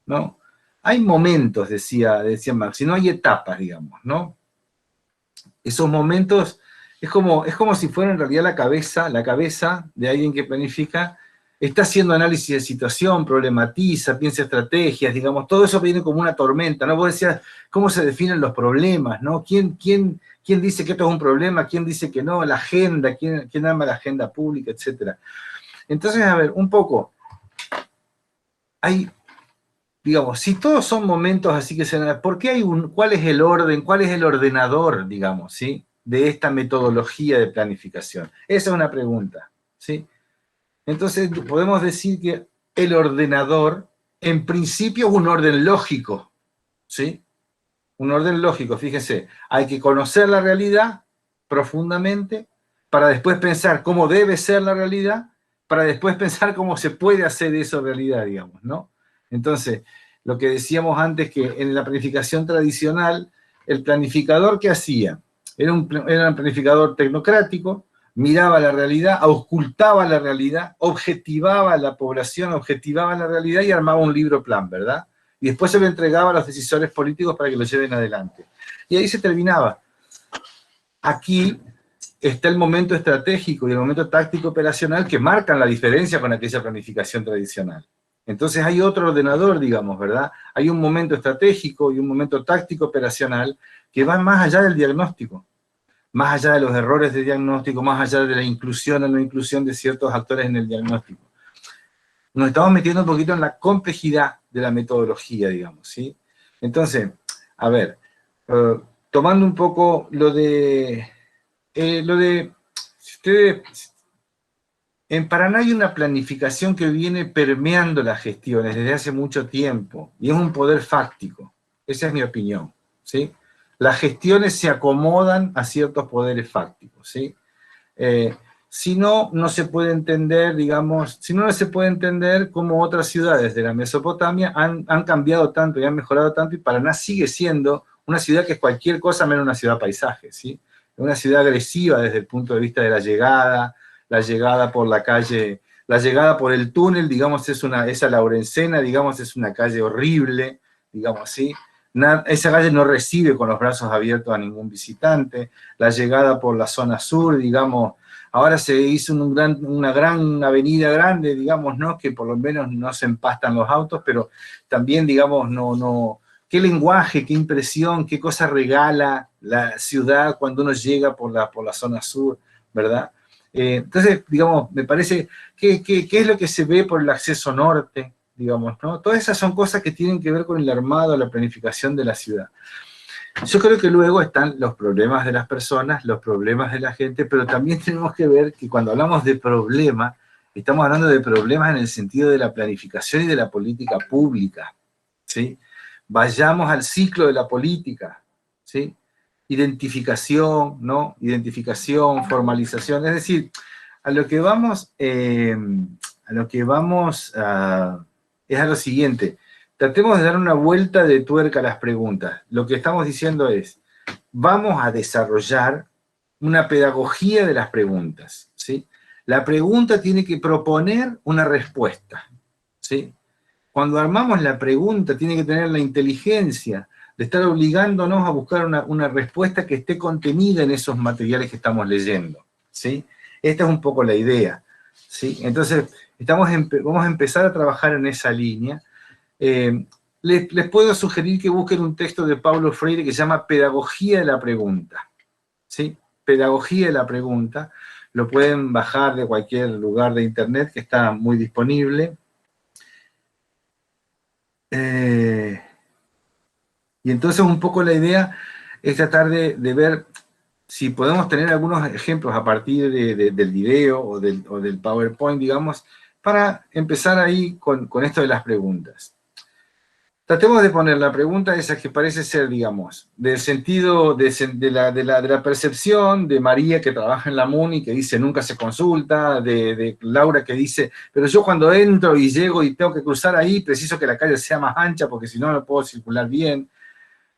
¿no? Hay momentos, decía Marx, y no hay etapas, digamos, ¿no? Esos momentos es como si fuera en realidad la cabeza de alguien que planifica, está haciendo análisis de situación, problematiza, piensa estrategias, digamos, todo eso viene como una tormenta, ¿no? Vos decías, ¿cómo se definen los problemas, no? ¿Quién dice que esto es un problema? ¿Quién dice que no? La agenda, ¿quién arma la agenda pública, etcétera? Entonces, a ver, un poco, hay, digamos, si todos son momentos así que se dan, ¿por qué hay cuál es el orden, cuál es el ordenador, digamos, ¿sí? De esta metodología de planificación? Esa es una pregunta, ¿sí? Entonces, podemos decir que el ordenador, en principio, es un orden lógico, ¿sí? Un orden lógico, fíjense, hay que conocer la realidad profundamente para después pensar cómo debe ser la realidad, para después pensar cómo se puede hacer eso realidad, digamos, ¿no? Entonces, lo que decíamos antes, que en la planificación tradicional, el planificador, ¿qué hacía? Era un planificador tecnocrático, miraba la realidad, auscultaba la realidad, objetivaba a la población, objetivaba la realidad y armaba un libro plan, ¿verdad? Y después se lo entregaba a los decisores políticos para que lo lleven adelante. Y ahí se terminaba. Aquí está el momento estratégico y el momento táctico operacional que marcan la diferencia con aquella planificación tradicional. Entonces hay otro ordenador, digamos, ¿verdad? Hay un momento estratégico y un momento táctico operacional que van más allá del diagnóstico, más allá de los errores de diagnóstico, más allá de la inclusión o no inclusión de ciertos actores en el diagnóstico. Nos estamos metiendo un poquito en la complejidad de la metodología, digamos, ¿sí? Entonces, a ver, tomando un poco lo de si ustedes, en Paraná hay una planificación que viene permeando las gestiones desde hace mucho tiempo, y es un poder fáctico, esa es mi opinión, ¿sí? Las gestiones se acomodan a ciertos poderes fácticos, ¿sí? Si no, no se puede entender, digamos, si no, no se puede entender cómo otras ciudades de la Mesopotamia han cambiado tanto y han mejorado tanto, y Paraná sigue siendo una ciudad que es cualquier cosa menos una ciudad paisaje, ¿sí? Una ciudad agresiva desde el punto de vista de la llegada por la calle, la llegada por el túnel, digamos, esa Laurencena, digamos, es una calle horrible, digamos así. Esa calle no recibe con los brazos abiertos a ningún visitante. La llegada por la zona sur, digamos, ahora se hizo una gran avenida grande, digamos, ¿no? Que por lo menos no se empastan los autos, pero también, digamos, qué lenguaje, qué impresión, qué cosa regala la ciudad cuando uno llega por la zona sur, ¿verdad? Entonces, digamos, me parece, ¿qué es lo que se ve por el acceso norte? Digamos, ¿no? Todas esas son cosas que tienen que ver con el armado, la planificación de la ciudad. Yo creo que luego están los problemas de las personas, los problemas de la gente, pero también tenemos que ver que cuando hablamos de problemas, estamos hablando de problemas en el sentido de la planificación y de la política pública, ¿sí? Vayamos al ciclo de la política, ¿sí? Identificación, ¿no? Identificación, formalización, es decir, a lo que vamos es a lo siguiente. Tratemos de dar una vuelta de tuerca a las preguntas. Lo que estamos diciendo es, vamos a desarrollar una pedagogía de las preguntas, ¿sí? La pregunta tiene que proponer una respuesta, ¿sí? Cuando armamos la pregunta, tiene que tener la inteligencia de estar obligándonos a buscar una respuesta que esté contenida en esos materiales que estamos leyendo, ¿sí? Esta es un poco la idea, ¿sí? Entonces, vamos a empezar a trabajar en esa línea. Les puedo sugerir que busquen un texto de Paulo Freire que se llama Pedagogía de la Pregunta, ¿sí? Pedagogía de la Pregunta. Lo pueden bajar de cualquier lugar de internet que está muy disponible. Y entonces un poco la idea es tratar de ver si podemos tener algunos ejemplos a partir del video o del PowerPoint, digamos, para empezar ahí con esto de las preguntas. Tratemos de poner la pregunta esa que parece ser, digamos, del sentido de la percepción de María que trabaja en la MUNI, que dice nunca se consulta, de Laura que dice, pero yo cuando entro y llego y tengo que cruzar ahí, preciso que la calle sea más ancha porque si no, no puedo circular bien.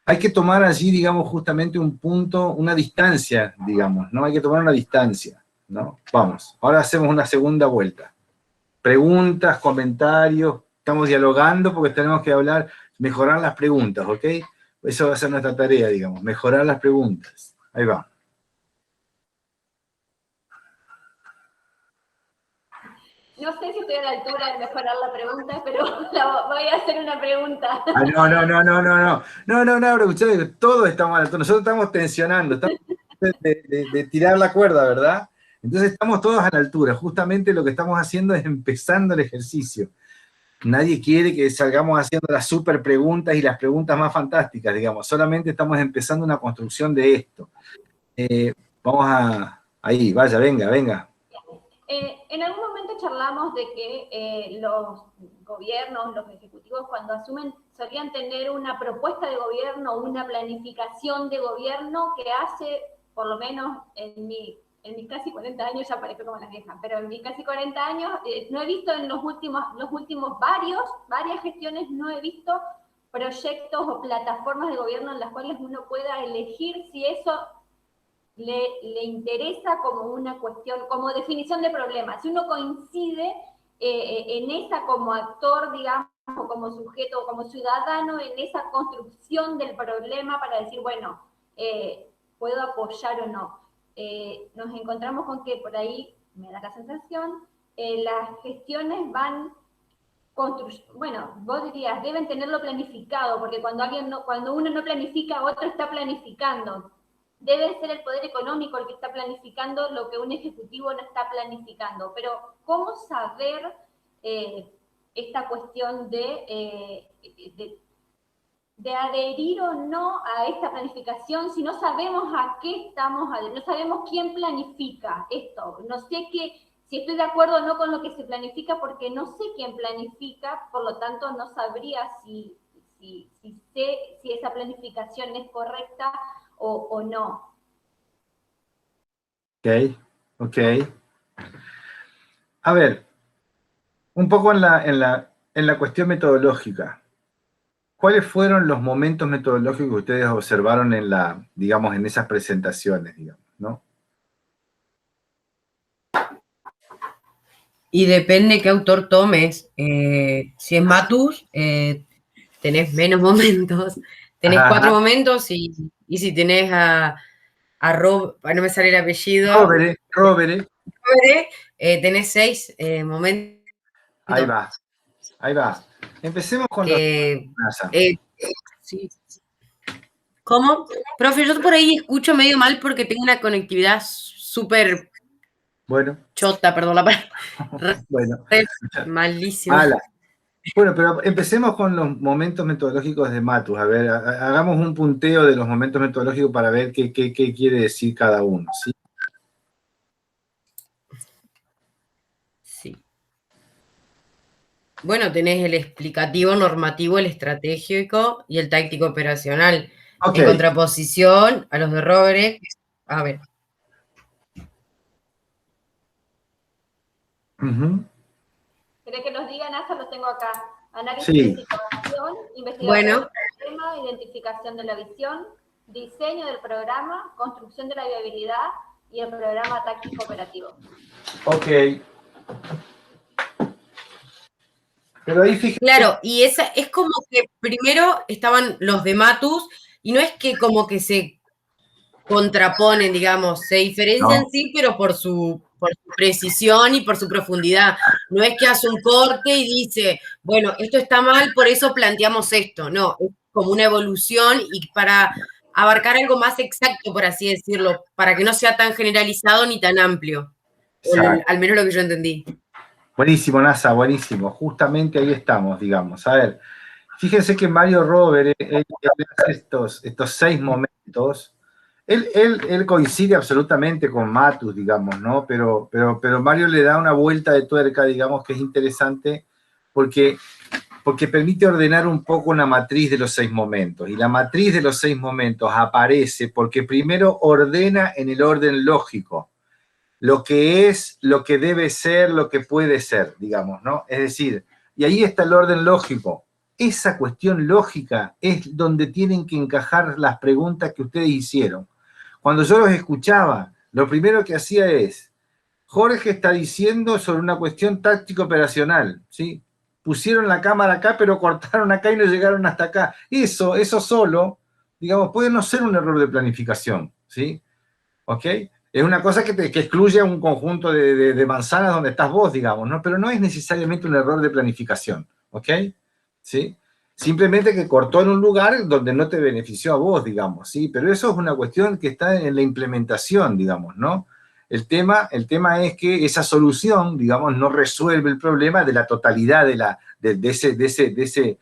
Hay que tomar allí, digamos, justamente un punto, una distancia, digamos, ¿no? Hay que tomar una distancia, ¿no? Vamos, ahora hacemos una segunda vuelta. Preguntas, comentarios, estamos dialogando porque tenemos que hablar, mejorar las preguntas, ¿ok? Eso va a ser nuestra tarea, digamos, mejorar las preguntas. Ahí va. No sé si estoy a la altura de mejorar la pregunta, pero voy a hacer una pregunta. No, pero ustedes todos estamos a la altura. Nosotros estamos tensionando, estamos de tirar la cuerda, ¿verdad? Entonces estamos todos a la altura. Justamente lo que estamos haciendo es empezando el ejercicio. Nadie quiere que salgamos haciendo las super preguntas y las preguntas más fantásticas, digamos. Solamente estamos empezando una construcción de esto. Vamos ahí, vaya, venga. En algún momento charlamos de que los gobiernos, los ejecutivos, cuando asumen, solían tener una propuesta de gobierno, una planificación de gobierno que hace, por lo menos en mis casi 40 años, ya parezco como las viejas, pero en mis casi 40 años, no he visto en los últimos varias gestiones, no he visto proyectos o plataformas de gobierno en las cuales uno pueda elegir si eso le interesa como una cuestión, como definición de problema. Si uno coincide en esa como actor, digamos, o como sujeto, o como ciudadano, en esa construcción del problema para decir, bueno, puedo apoyar o no. Nos encontramos con que por ahí, me da la sensación, las gestiones van construyendo, bueno, vos dirías, deben tenerlo planificado, porque cuando uno no planifica, otro está planificando. Debe ser el poder económico el que está planificando lo que un ejecutivo no está planificando. Pero, ¿cómo saber esta cuestión de adherir o no a esta planificación si no sabemos a qué estamos adheriendo, no sabemos quién planifica esto? No sé si estoy de acuerdo o no con lo que se planifica porque no sé quién planifica, por lo tanto no sabría si esa planificación es correcta o no. Ok. A ver, un poco en la cuestión metodológica. ¿Cuáles fueron los momentos metodológicos que ustedes observaron en esas presentaciones, digamos, ¿no? Y depende qué autor tomes. Si es Matus, tenés menos momentos. Tenés 4 momentos y si tenés a Rob, no me sale el apellido. Rovere. Tenés 6 momentos. Ahí va. Empecemos con sí. ¿Cómo? Profe, yo por ahí escucho medio mal porque tengo una conectividad súper chota, perdón la palabra. Bueno. Malísima. Mala. Bueno, pero empecemos con los momentos metodológicos de Matus. A ver, hagamos un punteo de los momentos metodológicos para ver qué quiere decir cada uno, ¿sí? Sí. Bueno, tenés el explicativo, normativo, el estratégico y el táctico operacional. En contraposición a los de Rovere. A ver. ¿Querés que nos digan, Asa? Los tengo acá. Análisis de situación, investigación del problema, identificación de la visión, diseño del programa, construcción de la viabilidad y el programa táctico operativo. Ok. Pero ahí fíjate. Claro, y esa es como que primero estaban los de Matus, y no es que como que se contraponen, digamos, se diferencian sí, pero por su precisión y por su profundidad. No es que hace un corte y dice, bueno, esto está mal, por eso planteamos esto. No, es como una evolución y para abarcar algo más exacto, por así decirlo, para que no sea tan generalizado ni tan amplio. Al menos lo que yo entendí. Buenísimo, Nasa, buenísimo. Justamente ahí estamos, digamos. A ver, fíjense que Mario Rovere, él hace estos 6 momentos. Él coincide absolutamente con Matus, digamos, ¿no? Pero Mario le da una vuelta de tuerca, digamos, que es interesante porque permite ordenar un poco una matriz de los 6 momentos. Y la matriz de los 6 momentos aparece porque primero ordena en el orden lógico lo que es, lo que debe ser, lo que puede ser, digamos, ¿no? Es decir, y ahí está el orden lógico. Esa cuestión lógica es donde tienen que encajar las preguntas que ustedes hicieron. Cuando yo los escuchaba, lo primero que hacía es, Jorge está diciendo sobre una cuestión táctico-operacional, ¿sí? Pusieron la cámara acá, pero cortaron acá y no llegaron hasta acá. Eso solo, digamos, puede no ser un error de planificación, ¿sí? ¿Ok? Es una cosa que excluye a un conjunto de manzanas donde estás vos, digamos, ¿no? Pero no es necesariamente un error de planificación, ¿ok? ¿Sí? Simplemente que cortó en un lugar donde no te benefició a vos, digamos, ¿sí? Pero eso es una cuestión que está en la implementación, digamos, ¿no? El tema es que esa solución, digamos, no resuelve el problema de la totalidad de ese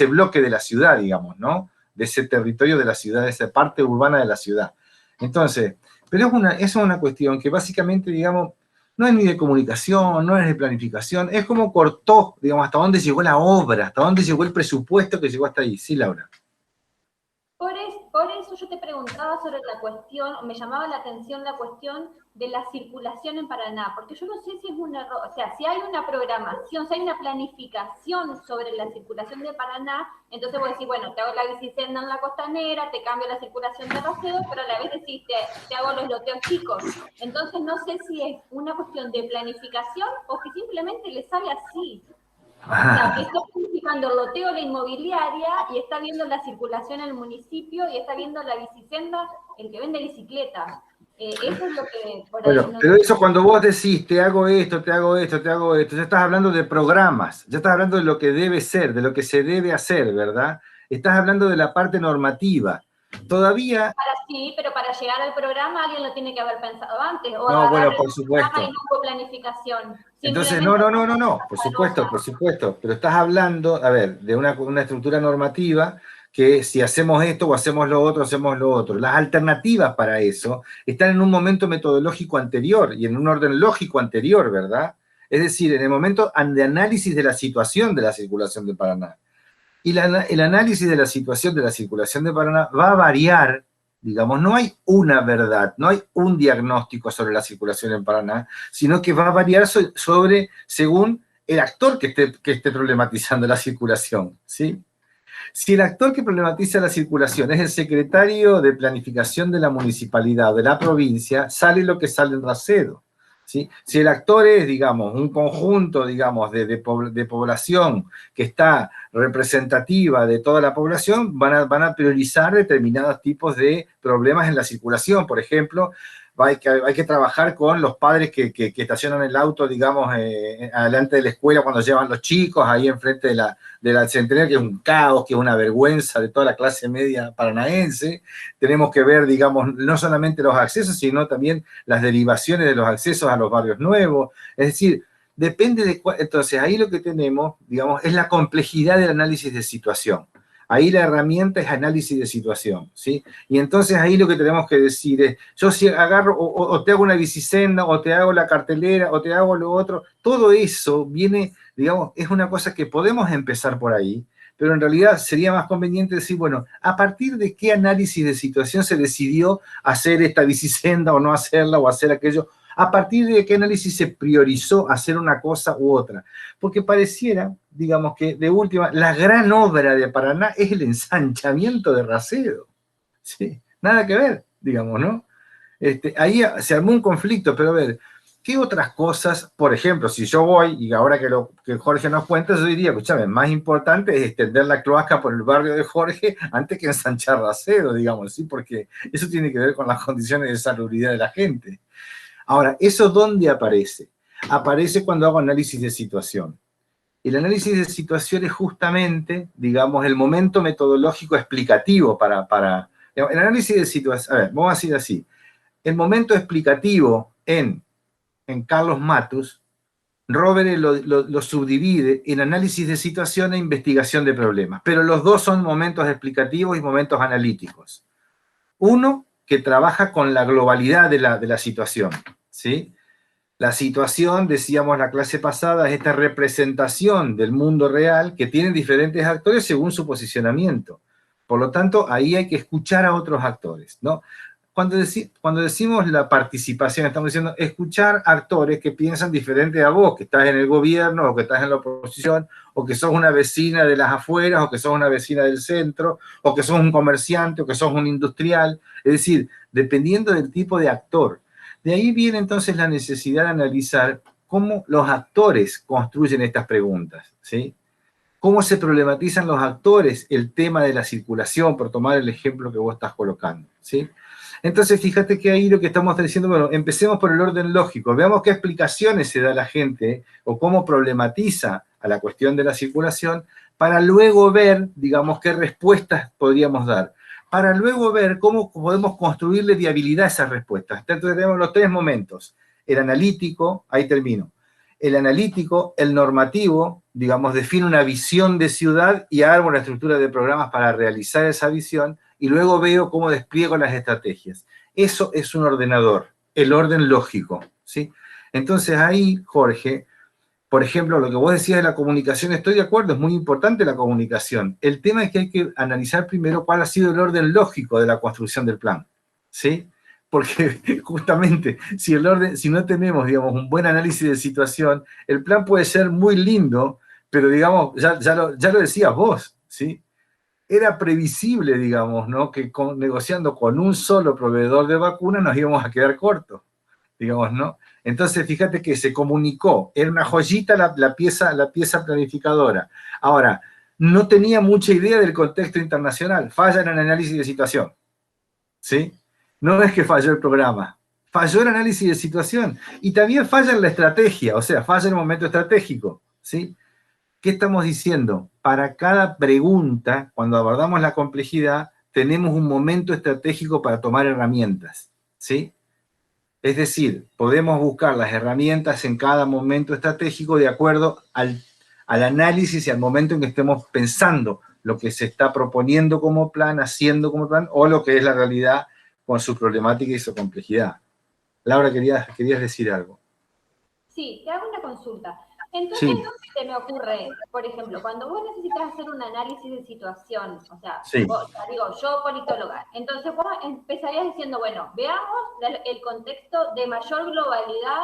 bloque de la ciudad, digamos, ¿no? De ese territorio de la ciudad, de esa parte urbana de la ciudad. Entonces, pero es una cuestión que básicamente, digamos, no es ni de comunicación, no es de planificación, es como cortó, digamos, hasta dónde llegó la obra, hasta dónde llegó el presupuesto que llegó hasta ahí. Sí, Laura. Por eso yo te preguntaba sobre la cuestión, me llamaba la atención la cuestión de la circulación en Paraná, porque yo no sé si es un error, o sea, si hay una programación, si hay una planificación sobre la circulación de Paraná, entonces vos decís, bueno, te hago la bicisenda en la costanera, te cambio la circulación de Racedo, pero a la vez decís, te hago los loteos chicos. Entonces no sé si es una cuestión de planificación o que simplemente le sale así. O sea, que está planificando el loteo de la inmobiliaria y está viendo la circulación en el municipio y está viendo la bicisenda, el que vende bicicletas. Eso es lo que... Bueno, pero eso cuando vos decís, te hago esto, te hago esto, te hago esto, ya estás hablando de programas, ya estás hablando de lo que debe ser, de lo que se debe hacer, ¿verdad? Estás hablando de la parte normativa. Todavía... Sí, pero para llegar al programa alguien lo tiene que haber pensado antes. O no, bueno, por supuesto. Y no hubo planificación. Entonces, no, por supuesto. Pero estás hablando, a ver, de una estructura normativa que si hacemos esto o hacemos lo otro, hacemos lo otro. Las alternativas para eso están en un momento metodológico anterior y en un orden lógico anterior, ¿verdad? Es decir, en el momento de análisis de la situación de la circulación de Paraná. Y el análisis de la situación de la circulación de Paraná va a variar, digamos, no hay una verdad, no hay un diagnóstico sobre la circulación en Paraná, sino que va a variar según el actor que esté problematizando la circulación, ¿sí? Si el actor que problematiza la circulación es el secretario de planificación de la municipalidad o de la provincia, sale lo que sale en Racedo. ¿Sí? Si el actor es, digamos, un conjunto, digamos, de población que está representativa de toda la población, van a priorizar determinados tipos de problemas en la circulación. Por ejemplo, hay que trabajar con los padres que estacionan el auto, digamos, adelante de la escuela cuando llevan los chicos, ahí enfrente de la Centenario, que es un caos, que es una vergüenza de toda la clase media paranaense. Tenemos que ver, digamos, no solamente los accesos, sino también las derivaciones de los accesos a los barrios nuevos. Es decir, depende de cuál. Entonces, ahí lo que tenemos, digamos, es la complejidad del análisis de situación. Ahí la herramienta es análisis de situación, ¿sí? Y entonces ahí lo que tenemos que decir es, yo si agarro o te hago una bicisenda, o te hago la cartelera, o te hago lo otro, todo eso viene, digamos, es una cosa que podemos empezar por ahí, pero en realidad sería más conveniente decir, bueno, ¿a partir de qué análisis de situación se decidió hacer esta bicisenda o no hacerla o hacer aquello? ¿A partir de qué análisis se priorizó hacer una cosa u otra? Porque pareciera, digamos que de última, la gran obra de Paraná es el ensanchamiento de Racedo. ¿Sí? Nada que ver, digamos, ¿no? Ahí se armó un conflicto, pero a ver, ¿qué otras cosas, por ejemplo, si yo voy, y ahora que Jorge nos cuenta, yo diría, escúchame, más importante es extender la cloaca por el barrio de Jorge antes que ensanchar Racedo, digamos, ¿sí? Porque eso tiene que ver con las condiciones de salubridad de la gente. Ahora, ¿eso dónde aparece? Aparece cuando hago análisis de situación. El análisis de situación es justamente, digamos, el momento metodológico explicativo para el análisis de situación. A ver, vamos a decir así. El momento explicativo en Carlos Matus, Robert lo subdivide en análisis de situación e investigación de problemas, pero los dos son momentos explicativos y momentos analíticos. Uno que trabaja con la globalidad de la situación, ¿sí? La situación, decíamos la clase pasada, es esta representación del mundo real que tienen diferentes actores según su posicionamiento. Por lo tanto, ahí hay que escuchar a otros actores, ¿no? Cuando decimos la participación, estamos diciendo escuchar actores que piensan diferente a vos, que estás en el gobierno, o que estás en la oposición, o que sos una vecina de las afueras, o que sos una vecina del centro, o que sos un comerciante, o que sos un industrial. Es decir, dependiendo del tipo de actor. De ahí viene entonces la necesidad de analizar cómo los actores construyen estas preguntas, ¿sí? Cómo se problematizan los actores el tema de la circulación, por tomar el ejemplo que vos estás colocando, ¿sí? Entonces, fíjate que ahí lo que estamos diciendo, bueno, empecemos por el orden lógico, veamos qué explicaciones se da la gente o cómo problematiza a la cuestión de la circulación, para luego ver, digamos, qué respuestas podríamos dar, para luego ver cómo podemos construirle viabilidad a esas respuestas. Entonces tenemos los tres momentos, el analítico, ahí termino, el analítico, el normativo, digamos, define una visión de ciudad y armo una estructura de programas para realizar esa visión, y luego veo cómo despliego las estrategias. Eso es un ordenador, el orden lógico, ¿sí? Entonces ahí, Jorge, por ejemplo, lo que vos decías de la comunicación, estoy de acuerdo, es muy importante la comunicación. El tema es que hay que analizar primero cuál ha sido el orden lógico de la construcción del plan, ¿sí? Porque justamente si no tenemos, digamos, un buen análisis de situación, el plan puede ser muy lindo, pero digamos, ya lo decías vos, ¿sí? Era previsible, digamos, ¿no? Que negociando con un solo proveedor de vacunas nos íbamos a quedar cortos, digamos, ¿no? Entonces, fíjate que se comunicó, era una joyita la pieza planificadora. Ahora, no tenía mucha idea del contexto internacional, falla en el análisis de situación, ¿sí? No es que falló el programa, falló el análisis de situación, y también falla en la estrategia, o sea, falla en el momento estratégico, ¿sí? ¿Qué estamos diciendo? Para cada pregunta, cuando abordamos la complejidad, tenemos un momento estratégico para tomar herramientas, ¿sí? Es decir, podemos buscar las herramientas en cada momento estratégico de acuerdo al análisis y al momento en que estemos pensando lo que se está proponiendo como plan, haciendo como plan, o lo que es la realidad con su problemática y su complejidad. Laura, querías decir algo. Sí, te hago una consulta. Entonces, Sí. lo que se me ocurre, por ejemplo, cuando vos necesitas hacer un análisis de situación, o sea, Sí. yo politóloga, entonces vos empezarías diciendo, bueno, veamos el contexto de mayor globalidad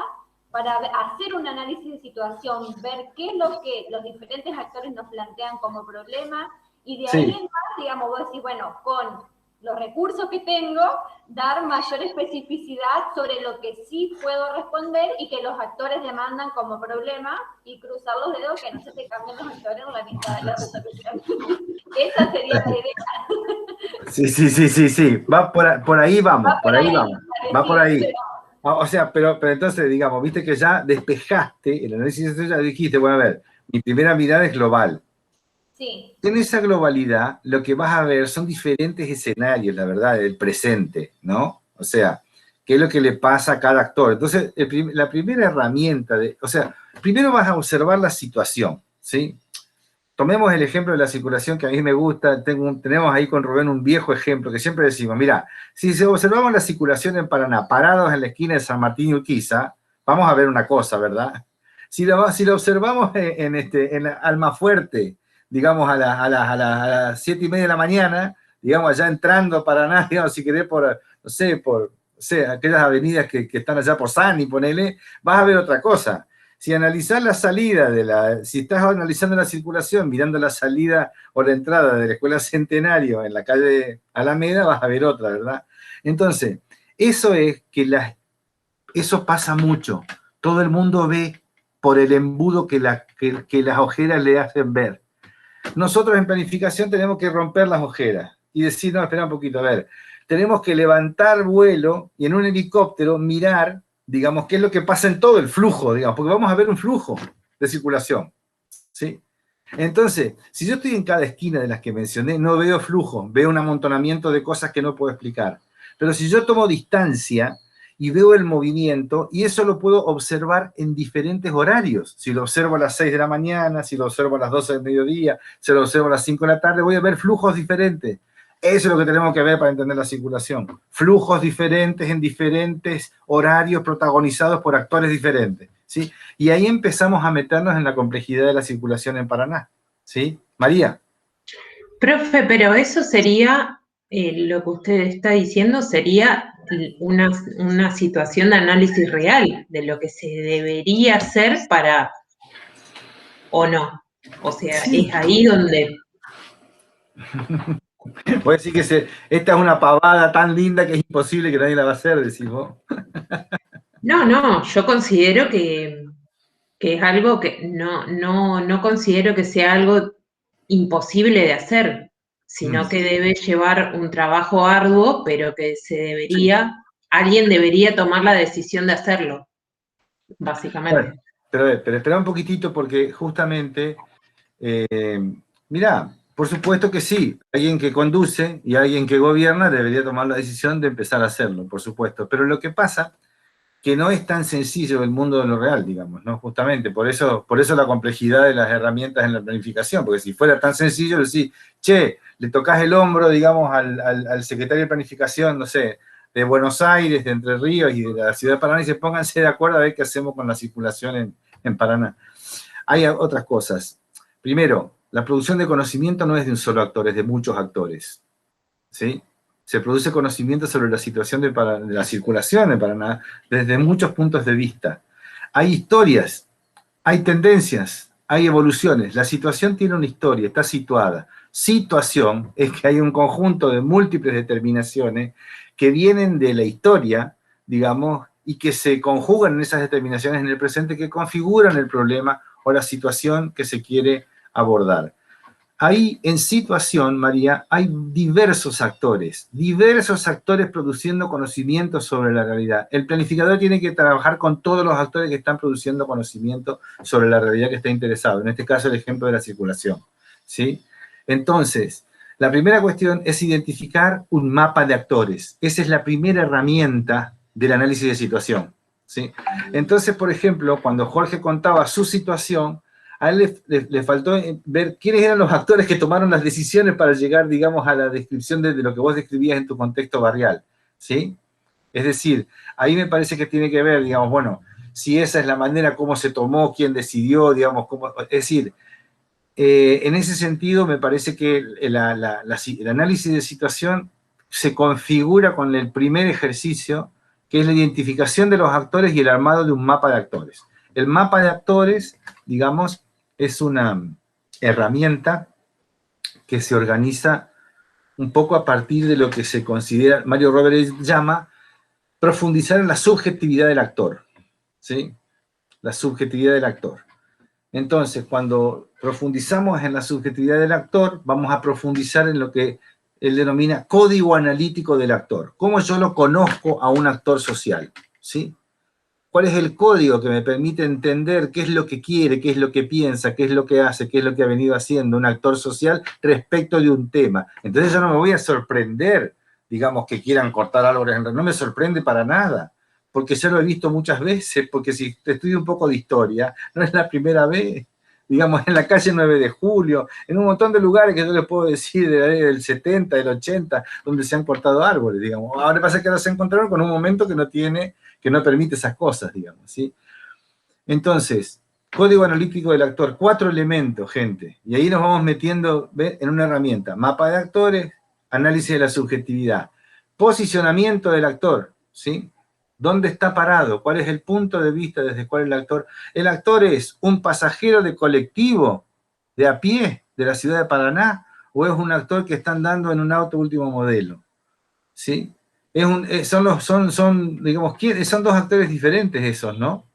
para hacer un análisis de situación, ver qué es lo que los diferentes actores nos plantean como problema, y de ahí en más, digamos, vos decís, bueno, con los recursos que tengo, dar mayor especificidad sobre lo que sí puedo responder y que los actores demandan como problema, y cruzar los dedos que no se te cambien los actores en la mitad de la resolución. Esa sería la idea. Sí. Va por ahí vamos, va por ahí. O sea, pero entonces, digamos, viste que ya despejaste el análisis, ya dijiste, bueno, a ver, mi primera mirada es global. Sí. En esa globalidad, lo que vas a ver son diferentes escenarios, la verdad, del presente, ¿no? O sea, qué es lo que le pasa a cada actor. Entonces, la primera herramienta, primero vas a observar la situación, ¿sí? Tomemos el ejemplo de la circulación que a mí me gusta, tenemos ahí con Rubén un viejo ejemplo que siempre decimos, mira, si observamos la circulación en Paraná, parados en la esquina de San Martín y Urquiza, vamos a ver una cosa, ¿verdad? Si lo observamos en Almafuerte, digamos a las 7:30 de la mañana, digamos allá entrando a Paraná, digamos, si querés por aquellas avenidas que están allá por Sani, ponele, vas a ver otra cosa. Si analizás la salida si estás analizando la circulación, mirando la salida o la entrada de la Escuela Centenario en la calle Alameda, vas a ver otra, ¿verdad? Entonces, eso pasa mucho. Todo el mundo ve por el embudo que las ojeras le hacen ver. Nosotros en planificación tenemos que romper las ojeras y decir, no, espera un poquito, a ver, tenemos que levantar vuelo y en un helicóptero mirar, digamos, qué es lo que pasa en todo el flujo, digamos, porque vamos a ver un flujo de circulación, ¿sí? Entonces, si yo estoy en cada esquina de las que mencioné, no veo flujo, veo un amontonamiento de cosas que no puedo explicar. Pero si yo tomo distancia y veo el movimiento, y eso lo puedo observar en diferentes horarios. Si lo observo a las 6 de la mañana, si lo observo a las 12 del mediodía, si lo observo a las 5 de la tarde, voy a ver flujos diferentes. Eso es lo que tenemos que ver para entender la circulación. Flujos diferentes en diferentes horarios protagonizados por actores diferentes, ¿sí? Y ahí empezamos a meternos en la complejidad de la circulación en Paraná, ¿sí? María. Profe, pero eso sería, lo que usted está diciendo, sería una situación de análisis real de lo que se debería hacer para, o no. O sea, sí. Es ahí donde... Puede decir que esta es una pavada tan linda que es imposible que nadie la va a hacer, decís vos. No, yo considero que es algo que no considero que sea algo imposible de hacer, sino que debe llevar un trabajo arduo, pero que alguien debería tomar la decisión de hacerlo, básicamente. Bueno, pero espera un poquitito porque justamente, mirá, por supuesto que sí, alguien que conduce y alguien que gobierna debería tomar la decisión de empezar a hacerlo, por supuesto. Pero lo que pasa que no es tan sencillo el mundo de lo real, digamos, ¿no? Justamente, por eso la complejidad de las herramientas en la planificación, porque si fuera tan sencillo, decir, che, le tocas el hombro, digamos, al secretario de planificación, no sé, de Buenos Aires, de Entre Ríos y de la ciudad de Paraná, y se pónganse de acuerdo a ver qué hacemos con la circulación en Paraná. Hay otras cosas. Primero, la producción de conocimiento no es de un solo actor, es de muchos actores, ¿sí? Se produce conocimiento sobre la situación de la circulación en Paraná desde muchos puntos de vista. Hay historias, hay tendencias, hay evoluciones. La situación tiene una historia, está situada. Situación es que hay un conjunto de múltiples determinaciones que vienen de la historia, digamos, y que se conjugan en esas determinaciones en el presente que configuran el problema o la situación que se quiere abordar. Ahí en situación, María, hay diversos actores produciendo conocimiento sobre la realidad. El planificador tiene que trabajar con todos los actores que están produciendo conocimiento sobre la realidad que está interesado. En este caso, el ejemplo de la circulación, ¿sí? Entonces, la primera cuestión es identificar un mapa de actores. Esa es la primera herramienta del análisis de situación, ¿sí? Entonces, por ejemplo, cuando Jorge contaba su situación, a él le faltó ver quiénes eran los actores que tomaron las decisiones para llegar, digamos, a la descripción de lo que vos describías en tu contexto barrial, ¿sí? Es decir, ahí me parece que tiene que ver, digamos, bueno, si esa es la manera como se tomó, quién decidió, digamos, cómo, es decir, en ese sentido me parece que el análisis de situación se configura con el primer ejercicio, que es la identificación de los actores y el armado de un mapa de actores. El mapa de actores, digamos, es una herramienta que se organiza un poco a partir de lo que se considera, Mario Roberts llama, profundizar en la subjetividad del actor, ¿sí? La subjetividad del actor. Entonces, cuando profundizamos en la subjetividad del actor, vamos a profundizar en lo que él denomina código analítico del actor. ¿Cómo yo lo conozco a un actor social? ¿Sí? ¿Cuál es el código que me permite entender qué es lo que quiere, qué es lo que piensa, qué es lo que hace, qué es lo que ha venido haciendo un actor social respecto de un tema? Entonces yo no me voy a sorprender, digamos, que quieran cortar árboles en red. No me sorprende para nada, porque ya lo he visto muchas veces, porque si te estudio un poco de historia, no es la primera vez. Digamos, en la calle 9 de Julio, en un montón de lugares que yo les puedo decir del 70, del 80, donde se han cortado árboles, digamos. Ahora pasa que ahora se encontraron con un momento que no permite esas cosas, digamos, ¿sí? Entonces, código analítico del actor, 4 elementos, gente, y ahí nos vamos metiendo en una herramienta, mapa de actores, análisis de la subjetividad, posicionamiento del actor, ¿sí? ¿Dónde está parado? ¿Cuál es el punto de vista desde el cual el actor? ¿El actor es un pasajero de colectivo, de a pie, de la ciudad de Paraná, o es un actor que está andando en un auto último modelo? ¿Sí? Son dos actores diferentes esos, ¿no?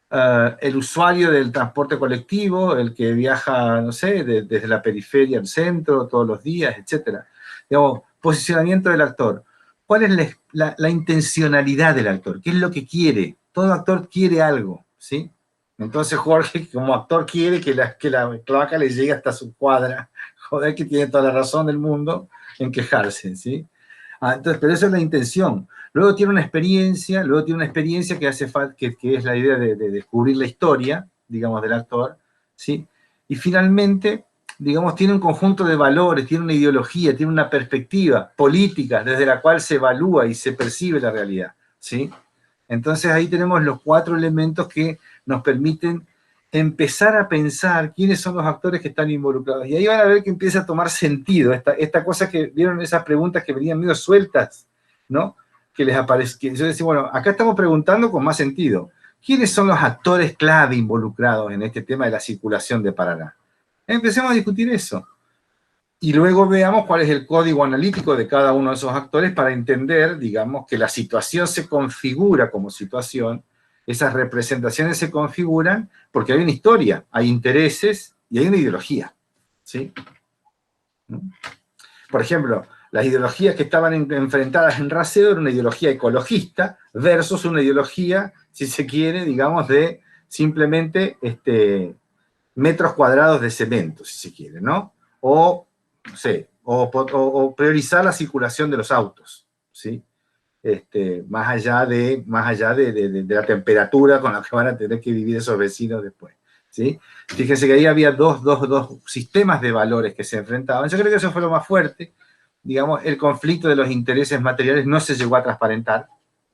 El usuario del transporte colectivo, el que viaja, no sé, desde la periferia al centro todos los días, etc. Digamos, posicionamiento del actor. ¿Cuál es la intencionalidad del actor? ¿Qué es lo que quiere? Todo actor quiere algo, ¿sí? Entonces Jorge, como actor, quiere que la cloaca le llegue hasta su cuadra. Joder, que tiene toda la razón del mundo en quejarse, ¿sí? Entonces, pero esa es la intención. Luego tiene una experiencia que hace falta, que es la idea de descubrir la historia, digamos, del actor, ¿sí? Y finalmente, digamos, tiene un conjunto de valores, tiene una ideología, tiene una perspectiva política desde la cual se evalúa y se percibe la realidad, ¿sí? Entonces ahí tenemos los 4 elementos que nos permiten empezar a pensar quiénes son los actores que están involucrados. Y ahí van a ver que empieza a tomar sentido esta cosa que vieron, esas preguntas que venían medio sueltas, ¿no? Que les aparece, que yo decía, bueno, acá estamos preguntando con más sentido. ¿Quiénes son los actores clave involucrados en este tema de la circulación de Paraná? Empecemos a discutir eso. Y luego veamos cuál es el código analítico de cada uno de esos actores para entender, digamos, que la situación se configura como situación. Esas representaciones se configuran porque hay una historia, hay intereses y hay una ideología, ¿sí? por ejemplo, las ideologías que estaban enfrentadas en Raseo era una ideología ecologista versus una ideología, si se quiere, digamos, de simplemente metros cuadrados de cemento, si se quiere, ¿no? O, no sé, o priorizar la circulación de los autos, ¿sí? Más allá de la temperatura con la que van a tener que vivir esos vecinos después, ¿sí? Fíjense que ahí había dos sistemas de valores que se enfrentaban. Yo creo que eso fue lo más fuerte. Digamos, el conflicto de los intereses materiales no se llegó a transparentar,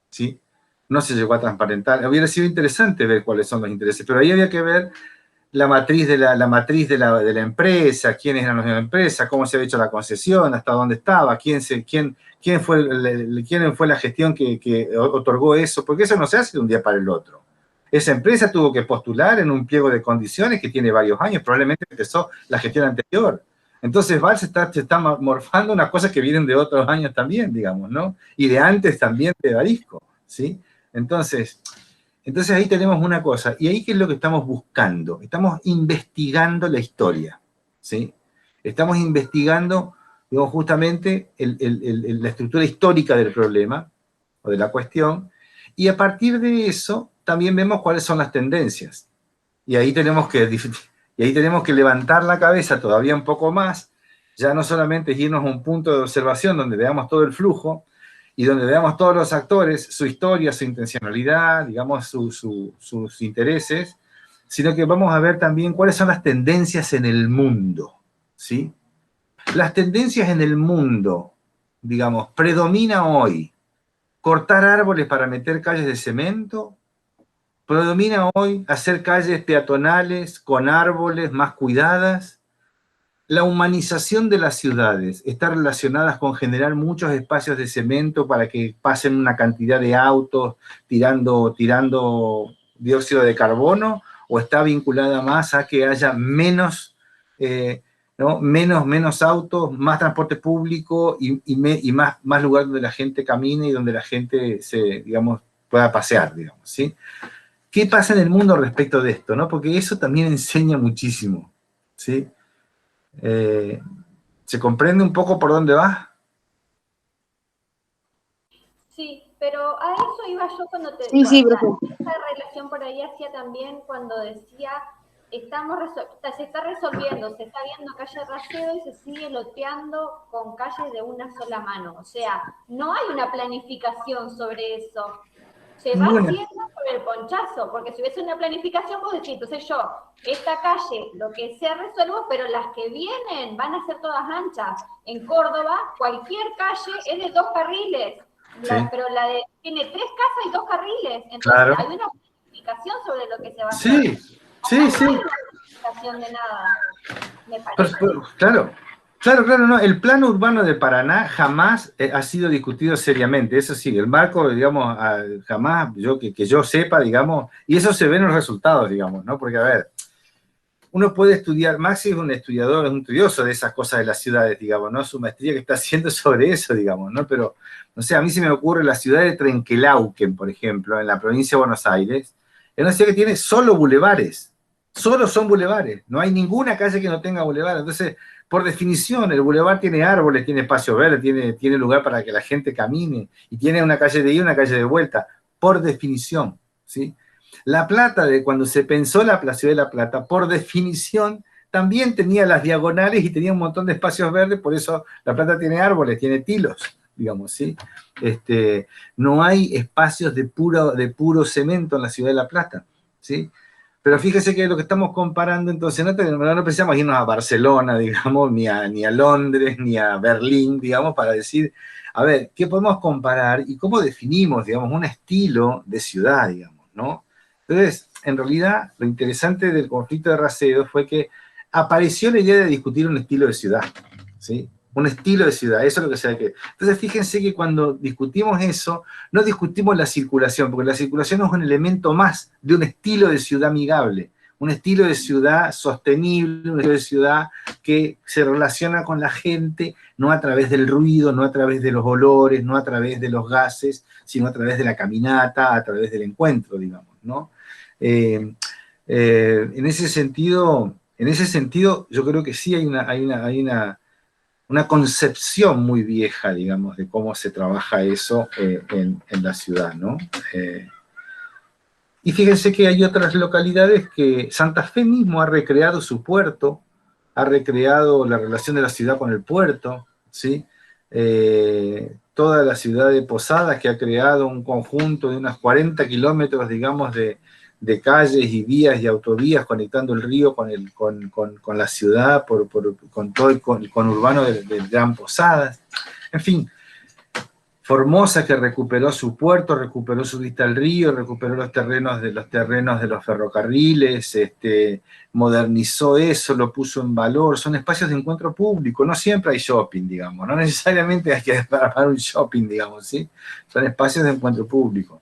¿sí? No se llegó a transparentar. Hubiera sido interesante ver cuáles son los intereses, pero ahí había que ver la matriz de la empresa, quiénes eran los de la empresa, cómo se había hecho la concesión, hasta dónde estaba, quién fue la gestión que otorgó eso, porque eso no se hace de un día para el otro. Esa empresa tuvo que postular en un pliego de condiciones que tiene varios años, probablemente empezó la gestión anterior. Entonces Val se está morfando unas cosas que vienen de otros años también, digamos, ¿no? Y de antes también de Barisco, ¿sí? Entonces ahí tenemos una cosa, y ahí ¿qué es lo que estamos buscando? Estamos investigando la historia, ¿sí? Estamos investigando, digamos, justamente la estructura histórica del problema, o de la cuestión, y a partir de eso también vemos cuáles son las tendencias. Y ahí tenemos que levantar la cabeza todavía un poco más, ya no solamente irnos a un punto de observación donde veamos todo el flujo, y donde veamos todos los actores, su historia, su intencionalidad, digamos, sus intereses, sino que vamos a ver también cuáles son las tendencias en el mundo, ¿sí? Las tendencias en el mundo, digamos, predomina hoy cortar árboles para meter calles de cemento, predomina hoy hacer calles peatonales con árboles más cuidadas. La humanización de las ciudades está relacionada con generar muchos espacios de cemento para que pasen una cantidad de autos tirando dióxido de carbono, o está vinculada más a que haya menos autos, más transporte público y más lugar donde la gente camine y donde la gente digamos, pueda pasear, digamos, ¿sí? ¿Qué pasa en el mundo respecto de esto, no? Porque eso también enseña muchísimo, ¿sí? ¿Se comprende un poco por dónde va? Sí, pero a eso iba yo cuando te... Sí, esa relación por ahí hacía también cuando decía, se está resolviendo, se está viendo calle Raseo y se sigue loteando con calles de una sola mano. O sea, no hay una planificación sobre eso. Se va haciendo sobre el ponchazo, porque si hubiese una planificación, vos decís, entonces yo, esta calle, lo que sea resuelvo, pero las que vienen van a ser todas anchas. En Córdoba, cualquier calle es de 2 carriles, Sí. pero tiene 3 casas y 2 carriles. Entonces Claro. hay una planificación sobre lo que se va a hacer. Sí. No hay una planificación de nada, me parece. Claro, no. El plan urbano de Paraná jamás ha sido discutido seriamente. Eso sí, el marco, digamos, jamás, que yo sepa, digamos, y eso se ve en los resultados, digamos, ¿no? Porque, a ver, uno puede estudiar, Maxi es un estudiador, es un estudioso de esas cosas de las ciudades, digamos, ¿no? Su maestría que está haciendo sobre eso, digamos, ¿no? Pero, no sé, a mí se me ocurre la ciudad de Trenquelauquen, por ejemplo, en la provincia de Buenos Aires, es una ciudad que tiene solo bulevares. Solo son bulevares. No hay ninguna calle que no tenga bulevar. Entonces, por definición, el bulevar tiene árboles, tiene espacio verde, tiene lugar para que la gente camine, y tiene una calle de ida y una calle de vuelta, por definición, ¿sí? La Plata, cuando se pensó la ciudad de La Plata, por definición, también tenía las diagonales y tenía un montón de espacios verdes, por eso La Plata tiene árboles, tiene tilos, digamos, ¿sí? No hay espacios de puro cemento en la ciudad de La Plata, ¿sí? Pero fíjese que lo que estamos comparando, entonces, no precisamos irnos a Barcelona, digamos, ni a Londres, ni a Berlín, digamos, para decir, a ver, ¿qué podemos comparar y cómo definimos, digamos, un estilo de ciudad, digamos, ¿no? Entonces, en realidad, lo interesante del conflicto de Raseo fue que apareció la idea de discutir un estilo de ciudad, ¿sí? Un estilo de ciudad, eso es lo que se que. Entonces, fíjense que cuando discutimos eso, no discutimos la circulación, porque la circulación es un elemento más de un estilo de ciudad amigable, un estilo de ciudad sostenible, un estilo de ciudad que se relaciona con la gente, no a través del ruido, no a través de los olores, no a través de los gases, sino a través de la caminata, a través del encuentro, digamos, ¿no? En ese sentido, yo creo que sí hay una una concepción muy vieja, digamos, de cómo se trabaja eso en la ciudad, ¿no? Y fíjense que hay otras localidades que Santa Fe mismo ha recreado su puerto, ha recreado la relación de la ciudad con el puerto, ¿sí? Toda la ciudad de Posadas, que ha creado un conjunto de unos 40 kilómetros, digamos, de calles y vías y autovías conectando el río con la ciudad, con todo el conurbano del Gran Posadas. En fin, Formosa, que recuperó su puerto, recuperó su vista al río, recuperó los terrenos de los ferrocarriles, modernizó eso, lo puso en valor. Son espacios de encuentro público, no siempre hay shopping, digamos, no necesariamente hay que armar un shopping, digamos, ¿sí? Son espacios de encuentro público.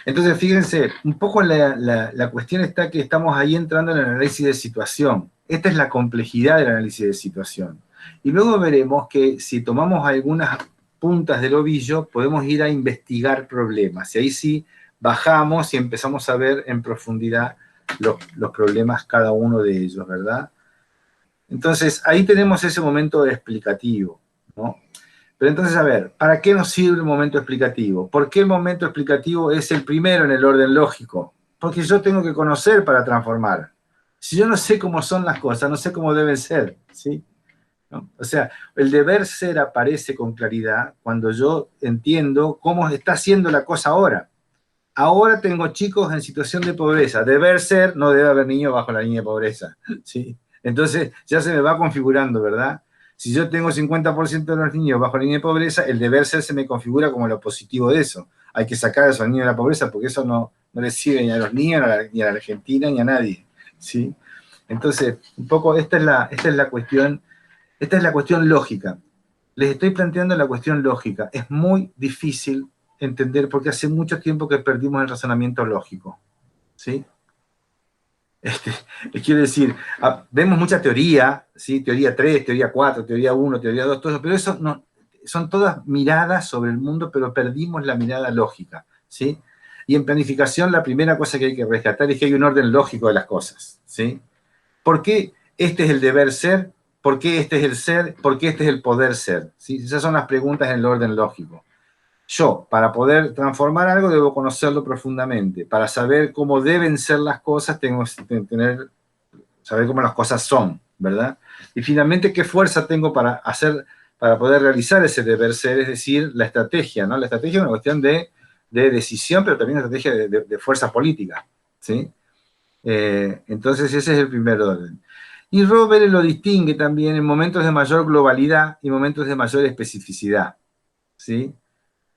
Entonces, fíjense, un poco la cuestión está que estamos ahí entrando en el análisis de situación. Esta es la complejidad del análisis de situación. Y luego veremos que si tomamos algunas puntas del ovillo, podemos ir a investigar problemas. Y ahí sí bajamos y empezamos a ver en profundidad los problemas, cada uno de ellos, ¿verdad? Entonces, ahí tenemos ese momento explicativo, ¿no? Pero entonces, a ver, ¿para qué nos sirve el momento explicativo? ¿Por qué el momento explicativo es el primero en el orden lógico? Porque yo tengo que conocer para transformar. Si yo no sé cómo son las cosas, no sé cómo deben ser, ¿sí? ¿No? O sea, el deber ser aparece con claridad cuando yo entiendo cómo está haciendo la cosa ahora. Ahora tengo chicos en situación de pobreza. Deber ser, no debe haber niños bajo la línea de pobreza, ¿sí? Entonces ya se me va configurando, ¿verdad? Si yo tengo 50% de los niños bajo la línea de pobreza, el deber ser se me configura como lo positivo de eso. Hay que sacar a esos niños de la pobreza porque eso no le sirve ni a los niños, ni a la Argentina, ni a nadie, ¿sí? Entonces, un poco esta es la cuestión lógica. Les estoy planteando la cuestión lógica. Es muy difícil entender porque hace mucho tiempo que perdimos el razonamiento lógico, ¿sí? Quiero decir, vemos mucha teoría, ¿sí? Teoría 3, teoría 4, teoría 1, teoría 2, todo eso, pero eso no, son todas miradas sobre el mundo, pero perdimos la mirada lógica, ¿sí? Y en planificación la primera cosa que hay que rescatar es que hay un orden lógico de las cosas, ¿sí? ¿Por qué este es el deber ser? ¿Por qué este es el ser? ¿Por qué este es el poder ser? ¿Sí? Esas son las preguntas en el orden lógico. Yo, para poder transformar algo, debo conocerlo profundamente. Para saber cómo deben ser las cosas, tengo que saber cómo las cosas son, ¿verdad? Y finalmente, ¿qué fuerza tengo para poder realizar ese deber ser? Es decir, la estrategia, ¿no? La estrategia es una cuestión de decisión, pero también una estrategia de fuerza política, ¿sí? Entonces, ese es el primer orden. Y Robert lo distingue también en momentos de mayor globalidad y momentos de mayor especificidad, ¿sí?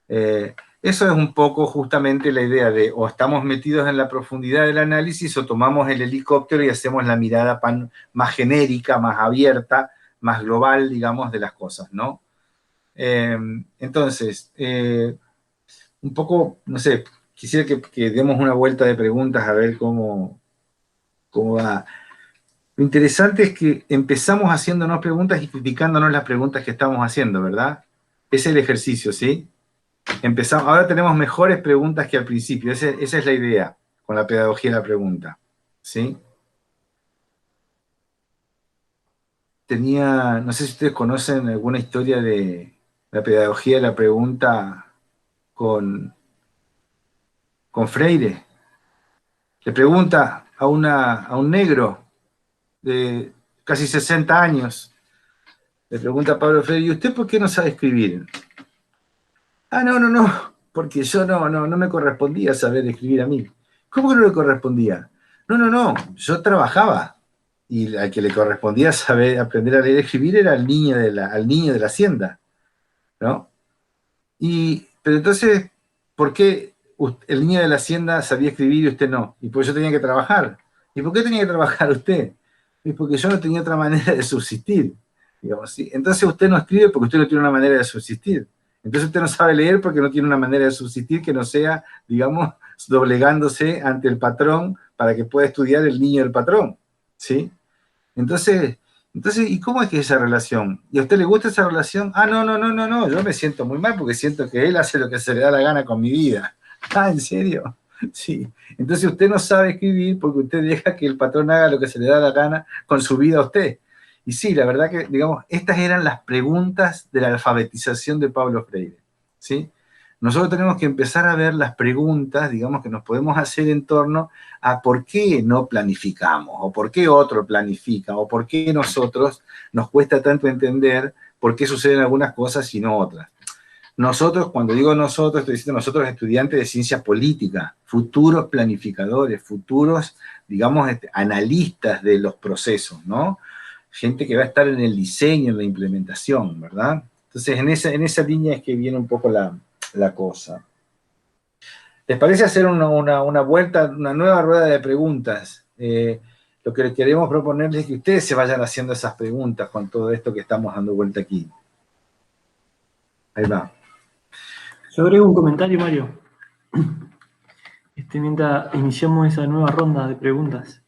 Eso es un poco justamente la idea de o estamos metidos en la profundidad del análisis o tomamos el helicóptero y hacemos la mirada más genérica, más abierta, más global, digamos, de las cosas, ¿no? Entonces, un poco, no sé, quisiera que demos una vuelta de preguntas a ver cómo va. Lo interesante es que empezamos haciéndonos preguntas y criticándonos las preguntas que estamos haciendo, ¿verdad? Ese es el ejercicio, ¿sí? Ahora tenemos mejores preguntas que al principio. Esa es la idea con la pedagogía de la pregunta, ¿sí? No sé si ustedes conocen alguna historia de la pedagogía de la pregunta con Freire. Le pregunta a un negro de casi 60 años, le pregunta a Pablo Freire, ¿y usted por qué no sabe escribir? Ah, no, porque yo no me correspondía saber escribir a mí. ¿Cómo que no le correspondía? No, yo trabajaba y al que le correspondía saber aprender a leer y escribir era al niño de la hacienda, ¿no? Pero entonces, ¿por qué el niño de la hacienda sabía escribir y usted no? Y pues yo tenía que trabajar. ¿Y por qué tenía que trabajar usted? Y porque yo no tenía otra manera de subsistir, digamos, ¿sí? Entonces usted no escribe porque usted no tiene una manera de subsistir. Entonces usted no sabe leer porque no tiene una manera de subsistir que no sea, digamos, doblegándose ante el patrón para que pueda estudiar el niño del patrón, ¿sí? Entonces, ¿y cómo es que es esa relación? ¿Y a usted le gusta esa relación? Ah, no, yo me siento muy mal porque siento que él hace lo que se le da la gana con mi vida. Ah, ¿en serio? Sí. Entonces usted no sabe escribir porque usted deja que el patrón haga lo que se le da la gana con su vida a usted. Y sí, la verdad que, digamos, estas eran las preguntas de la alfabetización de Pablo Freire, ¿sí? Nosotros tenemos que empezar a ver las preguntas, digamos, que nos podemos hacer en torno a por qué no planificamos, o por qué otro planifica, o por qué nosotros nos cuesta tanto entender por qué suceden algunas cosas y no otras. Nosotros, cuando digo nosotros, estoy diciendo nosotros estudiantes de ciencia política, futuros planificadores, futuros, digamos, analistas de los procesos, ¿no? Gente que va a estar en el diseño, en la implementación, ¿verdad? Entonces, en esa línea es que viene un poco la cosa. ¿Les parece hacer una vuelta, una nueva rueda de preguntas? Lo que queremos proponerles es que ustedes se vayan haciendo esas preguntas con todo esto que estamos dando vuelta aquí. Ahí va. Yo agrego un comentario, Mario. Mientras iniciamos esa nueva ronda de preguntas.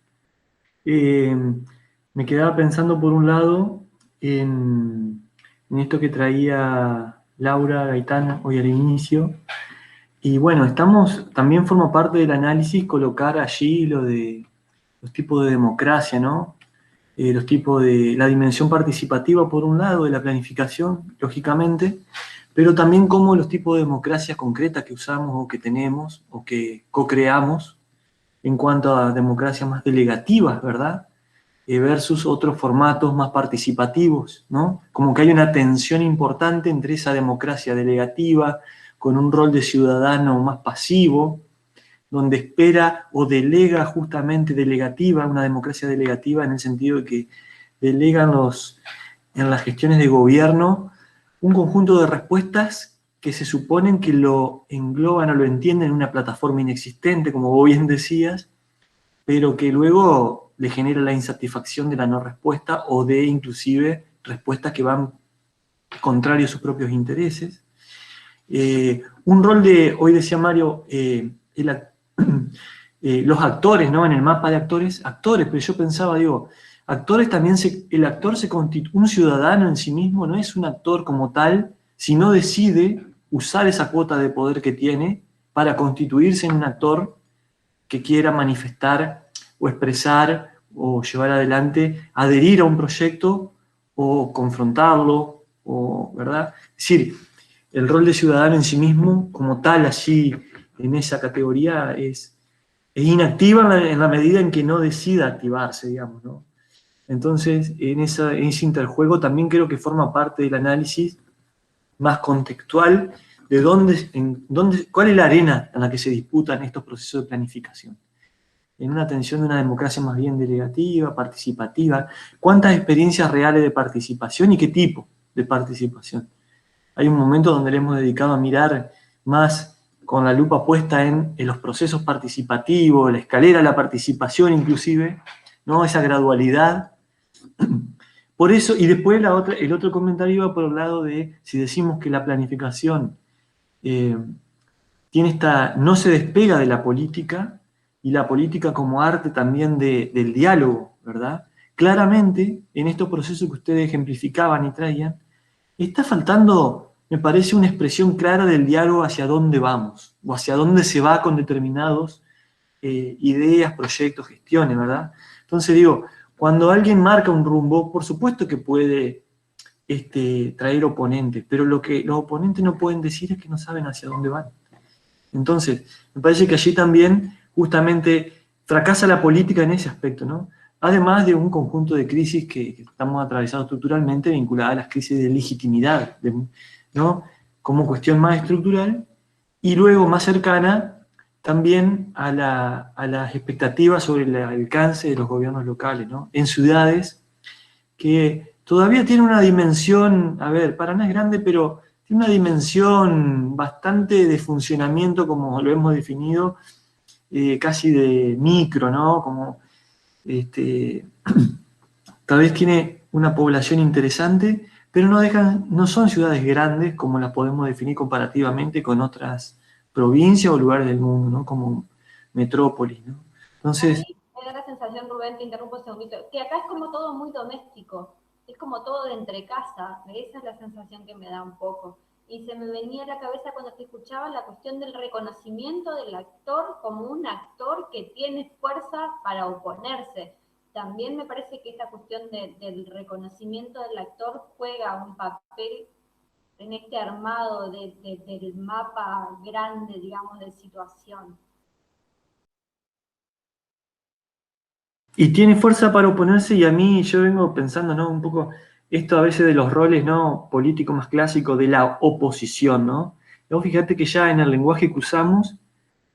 Me quedaba pensando por un lado en esto que traía Laura Gaitán hoy al inicio. Y bueno, también forma parte del análisis colocar allí lo de los tipos de democracia, ¿no? Los tipos de la dimensión participativa por un lado de la planificación, lógicamente, pero también como los tipos de democracia concreta que usamos o que tenemos o que co-creamos en cuanto a democracias más delegativas, ¿verdad? Versus otros formatos más participativos, ¿no? Como que hay una tensión importante entre esa democracia delegativa con un rol de ciudadano más pasivo, donde espera o delega justamente delegativa, una democracia delegativa en el sentido de que delegan en las gestiones de gobierno un conjunto de respuestas que se suponen que lo engloban o lo entienden en una plataforma inexistente, como vos bien decías, pero que luego le genera la insatisfacción de la no respuesta o de inclusive respuestas que van contrario a sus propios intereses. Un rol de, hoy decía Mario, los actores, ¿no? En el mapa de actores, pero yo pensaba, digo, actores también, el actor se constituye, un ciudadano en sí mismo no es un actor como tal, sino decide usar esa cuota de poder que tiene para constituirse en un actor que quiera manifestar o expresar o llevar adelante, adherir a un proyecto o confrontarlo, ¿verdad? Es decir, el rol de ciudadano en sí mismo, como tal, allí en esa categoría, es inactiva en la medida en que no decida activarse, digamos, ¿no? Entonces, en ese interjuego también creo que forma parte del análisis más contextual de cuál es la arena en la que se disputan estos procesos de planificación. En una tensión de una democracia más bien delegativa, participativa, ¿cuántas experiencias reales de participación y qué tipo de participación? Hay un momento donde le hemos dedicado a mirar más con la lupa puesta en los procesos participativos, la escalera de la participación inclusive, ¿no? Esa gradualidad. Por eso, y después el otro comentario iba por el lado de si decimos que la planificación no se despega de la política, y la política como arte también del diálogo, ¿verdad? Claramente, en estos procesos que ustedes ejemplificaban y traían, está faltando, me parece, una expresión clara del diálogo hacia dónde vamos, o hacia dónde se va con determinados ideas, proyectos, gestiones, ¿verdad? Entonces digo, cuando alguien marca un rumbo, por supuesto que puede traer oponentes, pero lo que los oponentes no pueden decir es que no saben hacia dónde van. Entonces, me parece que allí también justamente fracasa la política en ese aspecto, ¿no? Además de un conjunto de crisis que estamos atravesando estructuralmente vinculadas a las crisis de legitimidad, ¿no? Como cuestión más estructural, y luego más cercana también a las expectativas sobre el alcance de los gobiernos locales, ¿no? En ciudades que todavía tienen una dimensión, a ver, Paraná es grande, pero tiene una dimensión bastante de funcionamiento, como lo hemos definido, casi de micro, ¿no? Como tal vez tiene una población interesante, pero no son ciudades grandes como las podemos definir comparativamente con otras provincias o lugares del mundo, ¿no? Como metrópolis, ¿no? Entonces, me da la sensación, Rubén, te interrumpo un segundito, que acá es como todo muy doméstico, es como todo de entre casa, esa es la sensación que me da un poco. Y se me venía a la cabeza cuando te escuchaba la cuestión del reconocimiento del actor como un actor que tiene fuerza para oponerse. también me parece que esta cuestión del reconocimiento del actor juega un papel en este armado del mapa grande, digamos, de situación. Y tiene fuerza para oponerse, y a mí yo vengo pensando, ¿no? Un poco esto a veces de los roles, ¿no? Políticos más clásicos de la oposición, ¿no? Luego fíjate que ya en el lenguaje que usamos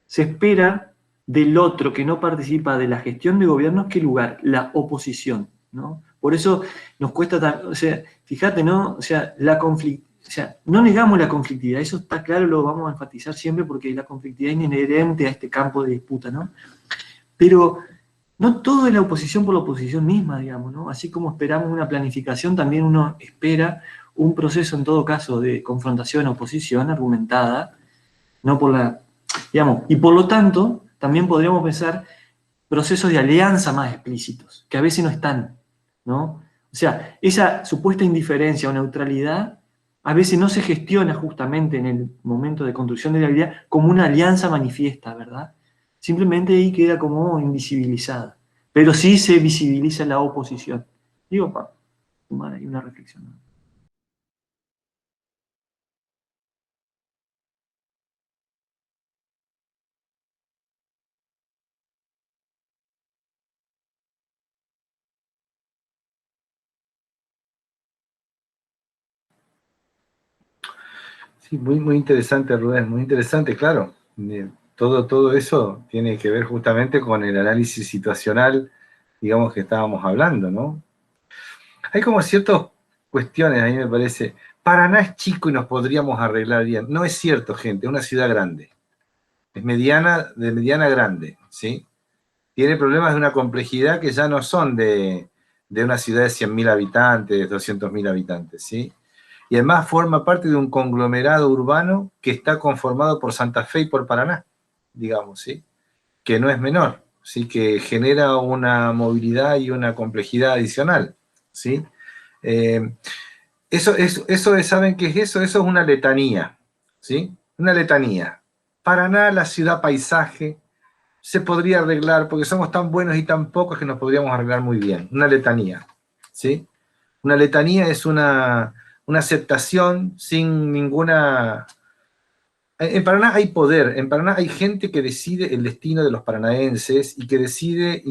se espera del otro que no participa de la gestión de gobierno, ¿qué lugar? La oposición, ¿no? Por eso nos cuesta, o sea, fíjate, ¿no? O sea, no negamos la conflictividad, eso está claro, lo vamos a enfatizar siempre porque la conflictividad es inherente a este campo de disputa, ¿no? Pero no todo es la oposición por la oposición misma, digamos, ¿no? Así como esperamos una planificación, también uno espera un proceso, en todo caso, de confrontación-oposición argumentada, no por la, digamos, y por lo tanto, también podríamos pensar procesos de alianza más explícitos, que a veces no están, ¿no? O sea, esa supuesta indiferencia o neutralidad a veces no se gestiona justamente en el momento de construcción de la realidad como una alianza manifiesta, ¿verdad? Simplemente ahí queda como invisibilizada. Pero sí se visibiliza la oposición. Digo, para tomar ahí una reflexión, ¿no? Sí, muy, muy interesante, Rubén, muy interesante, claro. Todo eso tiene que ver justamente con el análisis situacional, digamos, que estábamos hablando, ¿no? Hay como ciertas cuestiones, a mí me parece. Paraná es chico y nos podríamos arreglar bien. No es cierto, gente, es una ciudad grande. Es de mediana grande, ¿sí? Tiene problemas de una complejidad que ya no son de una ciudad de 100.000 habitantes, 200.000 habitantes, ¿sí? Y además forma parte de un conglomerado urbano que está conformado por Santa Fe y por Paraná, digamos, ¿sí? Que no es menor, ¿sí? Que genera una movilidad y una complejidad adicional, ¿sí? ¿Saben qué es eso? Eso es una letanía, ¿sí? Una letanía. Paraná, la ciudad paisaje, se podría arreglar, porque somos tan buenos y tan pocos que nos podríamos arreglar muy bien. Una letanía, ¿sí? Una letanía es una aceptación sin ninguna... En Paraná hay poder, en Paraná hay gente que decide el destino de los paranaenses y que decide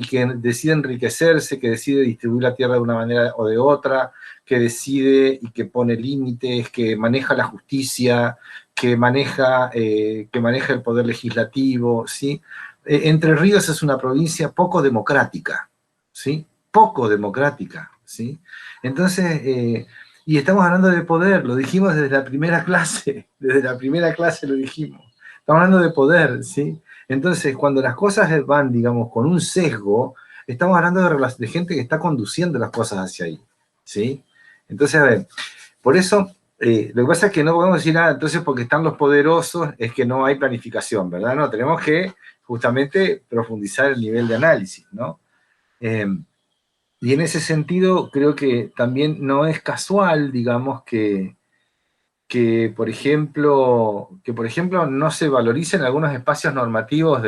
enriquecerse, que decide distribuir la tierra de una manera o de otra, que decide y que pone límites, que maneja la justicia, que maneja el poder legislativo, ¿sí? Entre Ríos es una provincia poco democrática, ¿sí? Poco democrática, ¿sí? Entonces, y estamos hablando de poder, lo dijimos desde la primera clase lo dijimos. Estamos hablando de poder, ¿sí? Entonces, cuando las cosas van, digamos, con un sesgo, estamos hablando de gente que está conduciendo las cosas hacia ahí, ¿sí? Entonces, a ver, por eso, lo que pasa es que no podemos decir nada, entonces porque están los poderosos es que no hay planificación, ¿verdad? No, tenemos que justamente profundizar el nivel de análisis, ¿no? Y en ese sentido, creo que también no es casual, digamos, que por ejemplo, no se valoricen algunos espacios normativos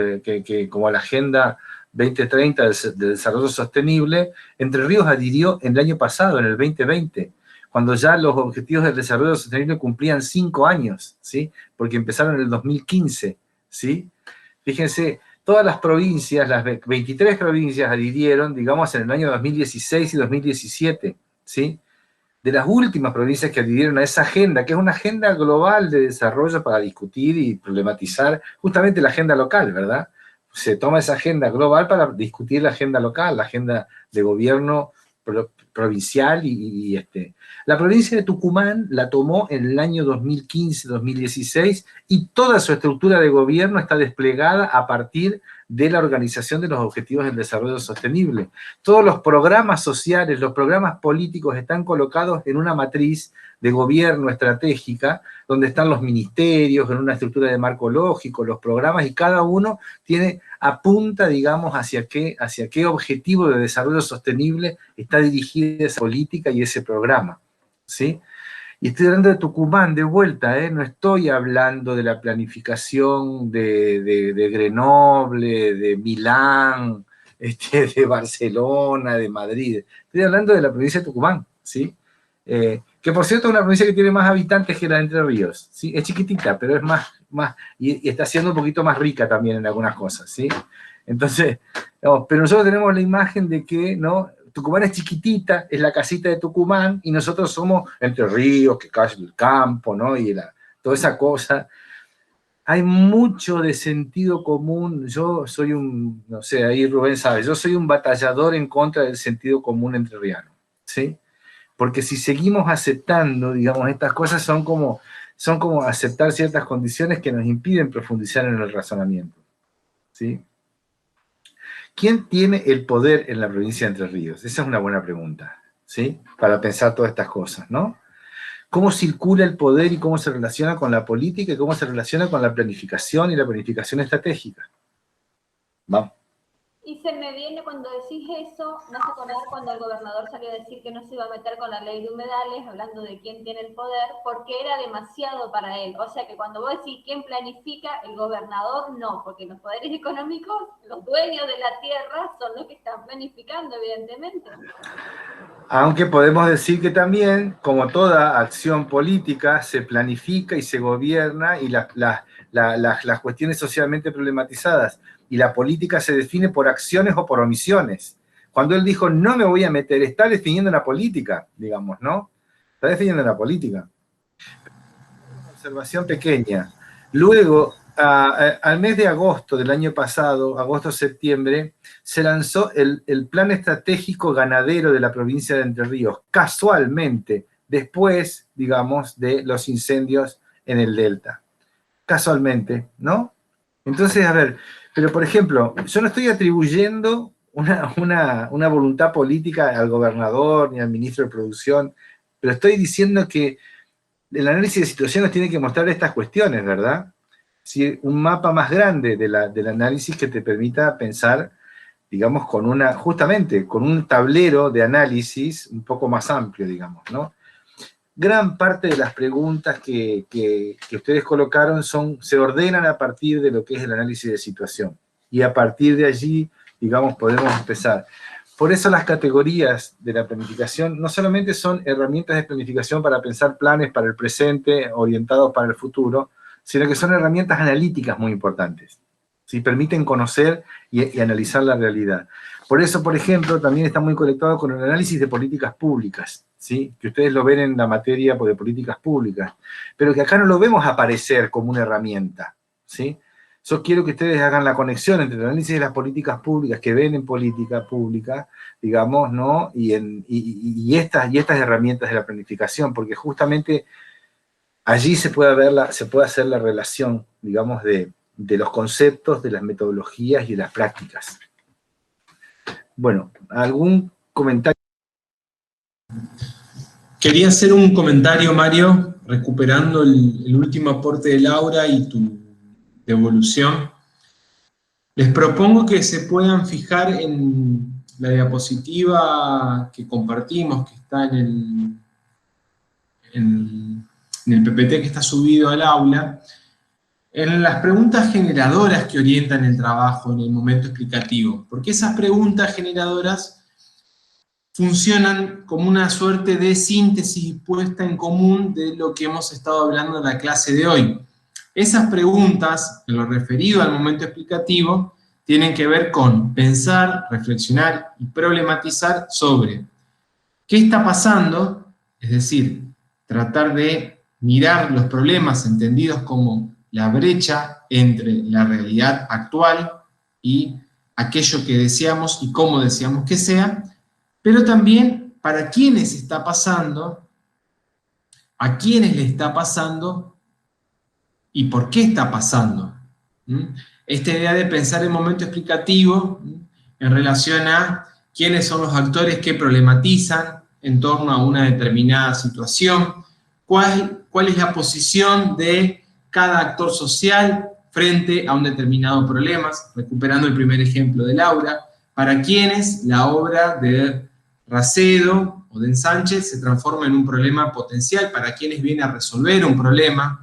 como la Agenda 2030 del Desarrollo Sostenible. Entre Ríos adhirió en el año pasado, en el 2020, cuando ya los Objetivos del Desarrollo Sostenible cumplían 5 años, ¿sí? Porque empezaron en el 2015, ¿sí? Fíjense, todas las provincias, las 23 provincias adhirieron, digamos, en el año 2016 y 2017, ¿sí? De las últimas provincias que adhirieron a esa agenda, que es una agenda global de desarrollo para discutir y problematizar justamente la agenda local, ¿verdad? Se toma esa agenda global para discutir la agenda local, la agenda de gobierno provincial La provincia de Tucumán la tomó en el año 2015-2016 y toda su estructura de gobierno está desplegada a partir de la organización de los Objetivos del Desarrollo Sostenible. Todos los programas sociales, los programas políticos están colocados en una matriz de gobierno estratégica, donde están los ministerios, en una estructura de marco lógico, los programas, y cada uno apunta, digamos, hacia qué objetivo de desarrollo sostenible está dirigida esa política y ese programa, ¿sí? Y estoy hablando de Tucumán de vuelta, no estoy hablando de la planificación de Grenoble, de Milán, de Barcelona, de Madrid. Estoy hablando de la provincia de Tucumán, ¿sí? Que por cierto es una provincia que tiene más habitantes que la de Entre Ríos, ¿sí? Es chiquitita, pero es más y está siendo un poquito más rica también en algunas cosas, ¿sí? Entonces, no, pero nosotros tenemos la imagen de que, ¿no? Tucumán es chiquitita, es la casita de Tucumán, y nosotros somos Entre Ríos, que casi el campo, ¿no? Y toda esa cosa. Hay mucho de sentido común. Yo soy no sé, ahí Rubén sabe, yo soy un batallador en contra del sentido común entrerriano, ¿sí? Porque si seguimos aceptando, digamos, estas cosas son como aceptar ciertas condiciones que nos impiden profundizar en el razonamiento, ¿sí? ¿Quién tiene el poder en la provincia de Entre Ríos? Esa es una buena pregunta, ¿sí? Para pensar todas estas cosas, ¿no? ¿Cómo circula el poder y cómo se relaciona con la política y cómo se relaciona con la planificación y la planificación estratégica? Vamos. Y se me viene, cuando decís eso, me hace acordar cuando el gobernador salió a decir que no se iba a meter con la ley de humedales, hablando de quién tiene el poder, porque era demasiado para él. O sea que cuando vos decís quién planifica, el gobernador no, porque los poderes económicos, los dueños de la tierra, son los que están planificando, evidentemente. Aunque podemos decir que también, como toda acción política, se planifica y se gobierna, y las cuestiones socialmente problematizadas y la política se define por acciones o por omisiones. Cuando él dijo, no me voy a meter, está definiendo la política, digamos, ¿no? Está definiendo la política. Una observación pequeña. Luego, al mes de agosto del año pasado, agosto-septiembre, se lanzó el plan estratégico ganadero de la provincia de Entre Ríos, casualmente, después, digamos, de los incendios en el Delta. Casualmente, ¿no? Entonces, a ver, pero por ejemplo, yo no estoy atribuyendo una voluntad política al gobernador ni al ministro de Producción, pero estoy diciendo que el análisis de situación nos tiene que mostrar estas cuestiones, ¿verdad? Si un mapa más grande del análisis que te permita pensar, digamos, justamente con un tablero de análisis un poco más amplio, digamos, ¿no? Gran parte de las preguntas que ustedes colocaron se ordenan a partir de lo que es el análisis de situación. Y a partir de allí, digamos, podemos empezar. Por eso las categorías de la planificación no solamente son herramientas de planificación para pensar planes para el presente, orientados para el futuro, sino que son herramientas analíticas muy importantes. ¿Sí? Permiten conocer y analizar la realidad. Por eso, por ejemplo, también está muy conectado con el análisis de políticas públicas, ¿sí? Que ustedes lo ven en la materia de políticas públicas, pero que acá no lo vemos aparecer como una herramienta, ¿sí? Yo quiero que ustedes hagan la conexión entre el análisis de las políticas públicas que ven en política pública, digamos, ¿no? Y estas herramientas de la planificación, porque justamente allí se puede hacer la relación, digamos, de los conceptos, de las metodologías y de las prácticas. Bueno, ¿algún comentario? Quería hacer un comentario, Mario, recuperando el último aporte de Laura y tu devolución. Les propongo que se puedan fijar en la diapositiva que compartimos, que está en el PPT que está subido al aula, en las preguntas generadoras que orientan el trabajo en el momento explicativo, porque esas preguntas generadoras funcionan como una suerte de síntesis puesta en común de lo que hemos estado hablando en la clase de hoy. Esas preguntas, en lo referido al momento explicativo, tienen que ver con pensar, reflexionar y problematizar sobre qué está pasando, es decir, tratar de mirar los problemas entendidos como la brecha entre la realidad actual y aquello que deseamos y cómo deseamos que sea, pero también para quiénes está pasando, a quiénes le está pasando y por qué está pasando. Esta idea de pensar el momento explicativo en relación a quiénes son los actores que problematizan en torno a una determinada situación, cuál es la posición de cada actor social frente a un determinado problema, recuperando el primer ejemplo de Laura, para quienes la obra de Racedo o de Ensánchez se transforma en un problema potencial, para quienes viene a resolver un problema.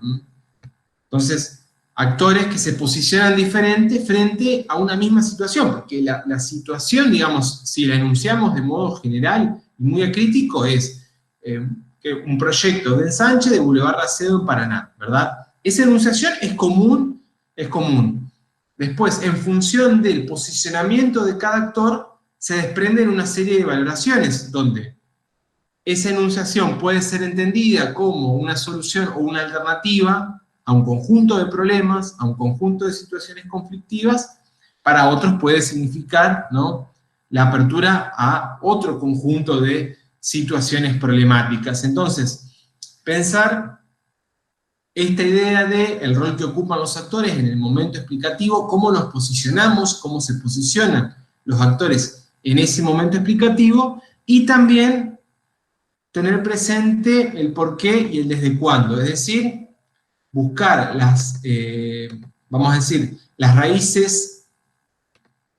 Entonces, actores que se posicionan diferente frente a una misma situación, porque la situación, digamos, si la enunciamos de modo general y muy acrítico, es que un proyecto de ensanche de Boulevard Racedo en Paraná, ¿verdad? Esa enunciación es común, es común. Después, en función del posicionamiento de cada actor, se desprenden una serie de valoraciones, donde esa enunciación puede ser entendida como una solución o una alternativa a un conjunto de problemas, a un conjunto de situaciones conflictivas. Para otros puede significar, ¿no?, la apertura a otro conjunto de situaciones problemáticas. Entonces, pensar esta idea del rol que ocupan los actores en el momento explicativo, cómo nos posicionamos, cómo se posicionan los actores en ese momento explicativo, y también tener presente el por qué y el desde cuándo, es decir, buscar las, vamos a decir, las raíces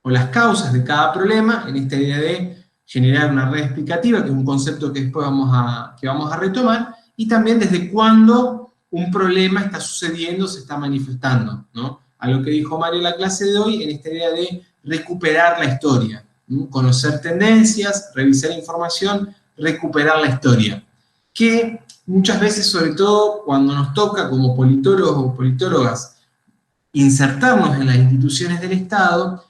o las causas de cada problema, en esta idea de generar una red explicativa, que es un concepto que después vamos a retomar, y también desde cuándo un problema está sucediendo, se está manifestando, ¿no? A lo que dijo Mario en la clase de hoy, en esta idea de recuperar la historia, ¿no? Conocer tendencias, revisar información, recuperar la historia, que muchas veces, sobre todo cuando nos toca como politólogos o politólogas insertarnos en las instituciones del Estado,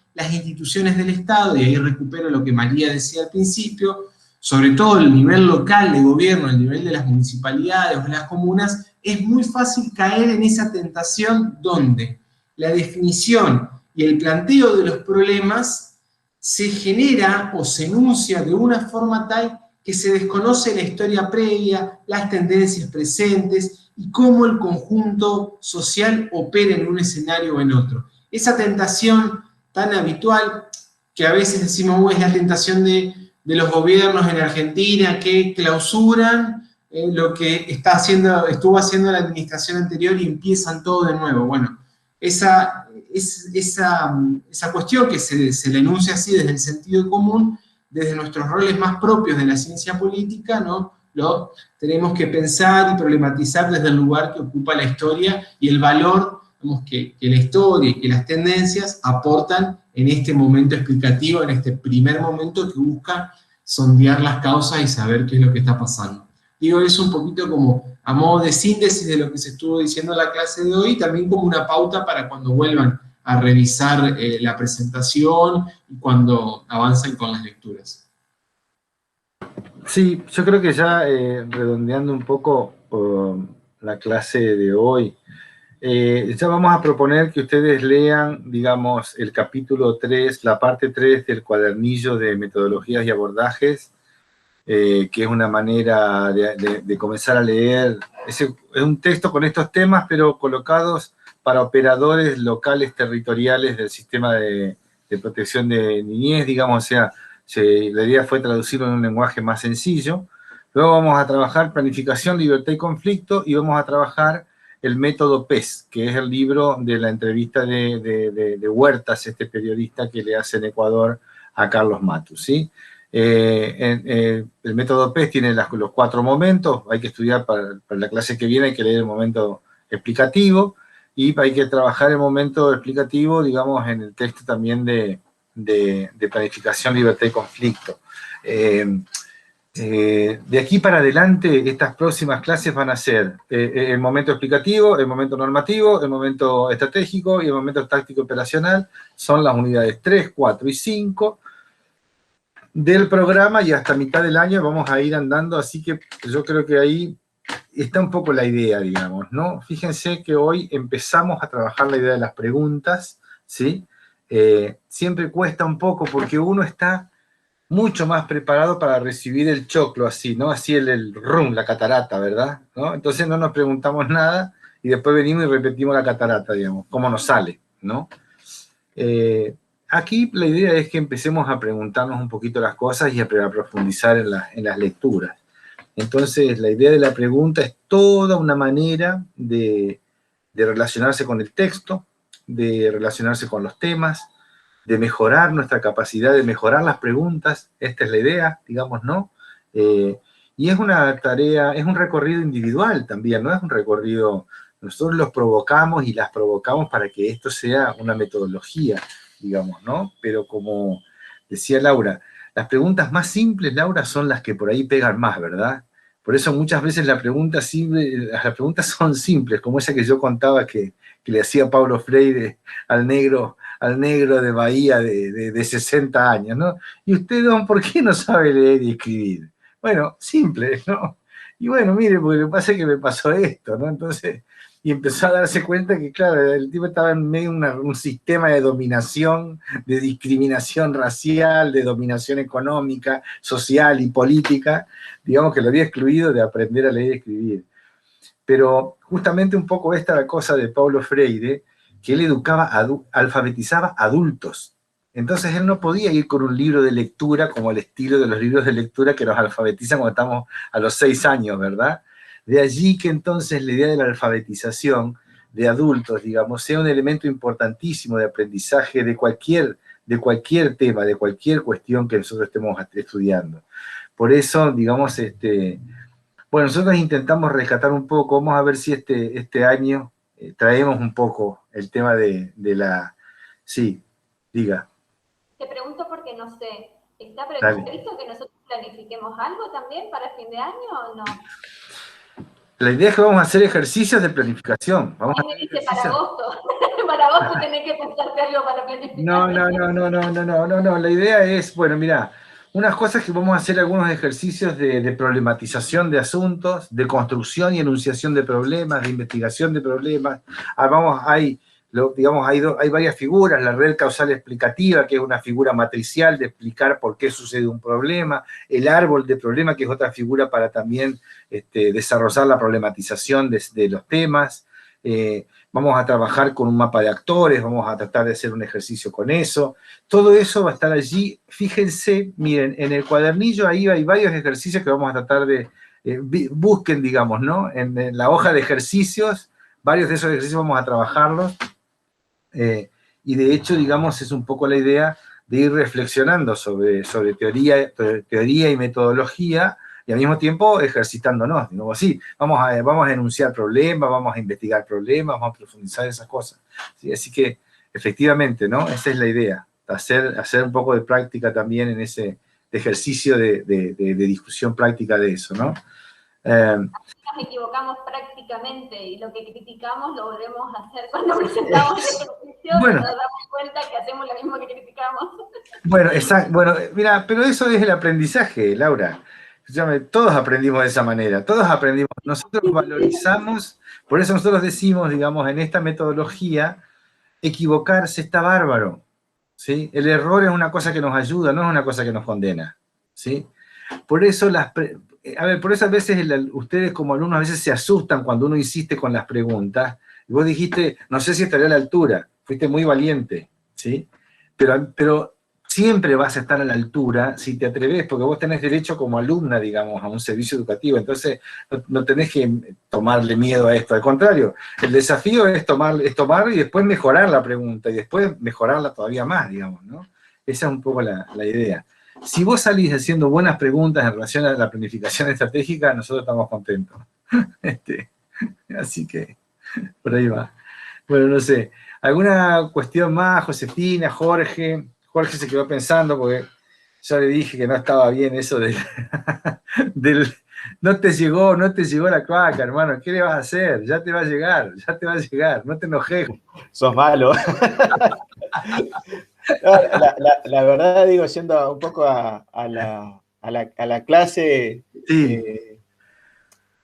y ahí recupero lo que María decía al principio, sobre todo el nivel local de gobierno, el nivel de las municipalidades o de las comunas, es muy fácil caer en esa tentación donde la definición y el planteo de los problemas se genera o se enuncia de una forma tal que se desconoce la historia previa, las tendencias presentes y cómo el conjunto social opera en un escenario o en otro. Esa tentación tan habitual que a veces decimos, es la tentación de los gobiernos en Argentina que clausuran lo que estuvo haciendo la administración anterior y empiezan todo de nuevo. Bueno, esa cuestión que se le enuncia así desde el sentido común, desde nuestros roles más propios de la ciencia política, ¿no?, lo tenemos que pensar y problematizar desde el lugar que ocupa la historia y el valor, digamos, que la historia y que las tendencias aportan en este momento explicativo, en este primer momento que busca sondear las causas y saber qué es lo que está pasando. Digo eso un poquito como a modo de síntesis de lo que se estuvo diciendo en la clase de hoy, también como una pauta para cuando vuelvan a revisar la presentación y cuando avancen con las lecturas. Sí, yo creo que ya redondeando un poco la clase de hoy, ya vamos a proponer que ustedes lean, digamos, el capítulo 3, la parte 3 del cuadernillo de metodologías y abordajes, que es una manera de comenzar a leer. Es un texto con estos temas, pero colocados para operadores locales territoriales del sistema de protección de niñez, digamos, o sea, la idea fue traducirlo en un lenguaje más sencillo. Luego vamos a trabajar planificación, libertad y conflicto, y vamos a trabajar el método PES, que es el libro de la entrevista de Huertas, este periodista que le hace en Ecuador a Carlos Matus, ¿sí? El método PES tiene los 4 momentos, hay que estudiar para la clase que viene, hay que leer el momento explicativo, y hay que trabajar el momento explicativo, digamos, en el texto también de planificación, libertad y conflicto. De aquí para adelante, estas próximas clases van a ser el momento explicativo, el momento normativo, el momento estratégico y el momento táctico operacional. Son las unidades 3, 4 y 5 del programa, y hasta mitad del año vamos a ir andando, así que yo creo que ahí está un poco la idea, digamos, ¿no? Fíjense que hoy empezamos a trabajar la idea de las preguntas, ¿sí? Siempre cuesta un poco porque uno está mucho más preparado para recibir el choclo así, ¿no? Así el rum, la catarata, ¿verdad? ¿No? Entonces no nos preguntamos nada y después venimos y repetimos la catarata, digamos, cómo nos sale, ¿no? Aquí la idea es que empecemos a preguntarnos un poquito las cosas y a profundizar en las lecturas. Entonces la idea de la pregunta es toda una manera de relacionarse con el texto, de relacionarse con los temas, de mejorar nuestra capacidad, de mejorar las preguntas. Esta es la idea, digamos, ¿no? Y es una tarea, es un recorrido individual también, no es un recorrido Nosotros los provocamos y las provocamos para que esto sea una metodología, digamos, ¿no? Pero como decía Laura, las preguntas más simples, Laura, son las que por ahí pegan más, ¿verdad? Por eso muchas veces las preguntas son simples, como esa que yo contaba que le hacía Paulo Freire al negro de Bahía de 60 años, ¿no? Y usted, don, ¿por qué no sabe leer y escribir? Bueno, simple, ¿no? Y bueno, mire, porque lo que pasa es que me pasó esto, ¿no? Entonces, y empezó a darse cuenta que, claro, el tipo estaba en medio de un sistema de dominación, de discriminación racial, de dominación económica, social y política, digamos que lo había excluido de aprender a leer y escribir. Pero justamente un poco esta era la cosa de Paulo Freire, que él alfabetizaba adultos. Entonces él no podía ir con un libro de lectura como el estilo de los libros de lectura que nos alfabetizan cuando estamos a los 6 años, ¿verdad? De allí que entonces la idea de la alfabetización de adultos, digamos, sea un elemento importantísimo de aprendizaje de cualquier tema, de cualquier cuestión que nosotros estemos estudiando. Por eso, digamos, bueno, nosotros intentamos rescatar un poco, vamos a ver si este año traemos un poco el tema de la... Sí, diga. Te pregunto porque no sé, ¿está Dale. previsto que nosotros planifiquemos algo también para fin de año o no? La idea es que vamos a hacer ejercicios de planificación. Vamos Ahí me dice para agosto. Para agosto tenés que pensarte algo para planificar. No. La idea es, bueno, mira, unas cosas que vamos a hacer algunos ejercicios de problematización de asuntos, de construcción y enunciación de problemas, de investigación de problemas. Hay varias figuras, la red causal explicativa, que es una figura matricial de explicar por qué sucede un problema, el árbol de problema, que es otra figura para también desarrollar la problematización de los temas. Vamos a trabajar con un mapa de actores, vamos a tratar de hacer un ejercicio con eso. Todo eso va a estar allí. Fíjense, miren, en el cuadernillo ahí hay varios ejercicios que vamos a tratar de, busquen, digamos, ¿no? En la hoja de ejercicios, varios de esos ejercicios vamos a trabajarlos. Y de hecho, digamos, es un poco la idea de ir reflexionando sobre teoría y metodología, y al mismo tiempo ejercitándonos, digo así, vamos a enunciar problemas, vamos a investigar problemas, vamos a profundizar esas cosas. ¿Sí? Así que, efectivamente, ¿no? Esa es la idea, hacer un poco de práctica también en ese ejercicio de discusión práctica de eso, ¿no? Nos equivocamos prácticamente y lo que criticamos lo volvemos a hacer cuando presentamos el ejercicio, bueno, nos damos cuenta que hacemos lo mismo que criticamos. Bueno, exacto. Bueno, mira, pero eso es el aprendizaje, Laura. Todos aprendimos de esa manera, todos aprendimos. Nosotros valorizamos, por eso nosotros decimos, digamos, en esta metodología, equivocarse está bárbaro, ¿sí? El error es una cosa que nos ayuda, no es una cosa que nos condena, ¿sí? Por eso por eso a veces ustedes como alumnos a veces se asustan cuando uno insiste con las preguntas. Y vos dijiste, no sé si estaré a la altura, fuiste muy valiente, ¿sí? Pero siempre vas a estar a la altura si te atreves, porque vos tenés derecho como alumna, digamos, a un servicio educativo, entonces no tenés que tomarle miedo a esto, al contrario, el desafío es tomar y después mejorar la pregunta, y después mejorarla todavía más, digamos, ¿no? Esa es un poco la idea. Si vos salís haciendo buenas preguntas en relación a la planificación estratégica, nosotros estamos contentos. Así que, por ahí va. Bueno, no sé, ¿alguna cuestión más, Josefina, Jorge? Jorge se quedó pensando porque yo le dije que no estaba bien eso no te llegó la cloaca, hermano, ¿qué le vas a hacer? Ya te va a llegar, no te enojes. Sos malo. La verdad, digo, yendo un poco a la clase, sí.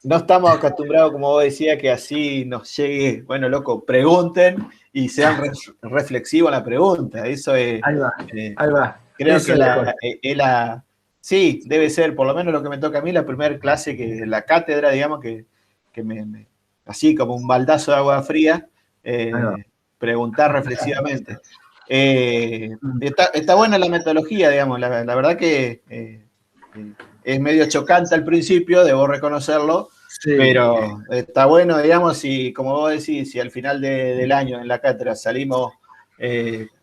No estamos acostumbrados, como vos decías, que así nos llegue, bueno, loco, pregunten y sean reflexivos en la pregunta. Eso es... Ahí va. Creo que sí, debe ser, por lo menos lo que me toca a mí, la primera clase, la cátedra, digamos, que así como un baldazo de agua fría, preguntar reflexivamente. Está buena la metodología, digamos, la verdad que es medio chocante al principio, debo reconocerlo, sí, pero está bueno, digamos, y como vos decís, si al final del año en la cátedra salimos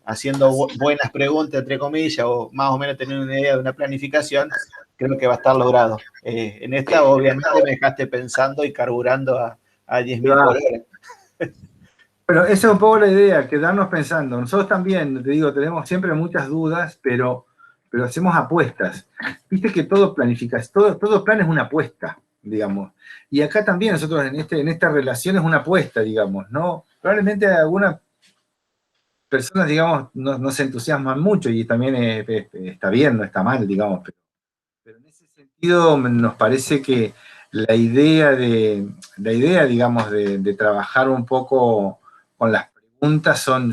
haciendo buenas preguntas, entre comillas, o más o menos teniendo una idea de una planificación, creo que va a estar logrado. En esta, obviamente, me dejaste pensando y carburando a 10.000 por hora. Bueno, esa es un poco la idea, quedarnos pensando. Nosotros también, te digo, tenemos siempre muchas dudas, pero hacemos apuestas. Viste que todo todo plan es una apuesta, digamos. Y acá también nosotros en esta relación es una apuesta, digamos, ¿no? Probablemente algunas personas, digamos, no se entusiasman mucho y también está bien, no está mal, digamos. Pero en ese sentido nos parece que la idea, digamos, de trabajar un poco con las preguntas son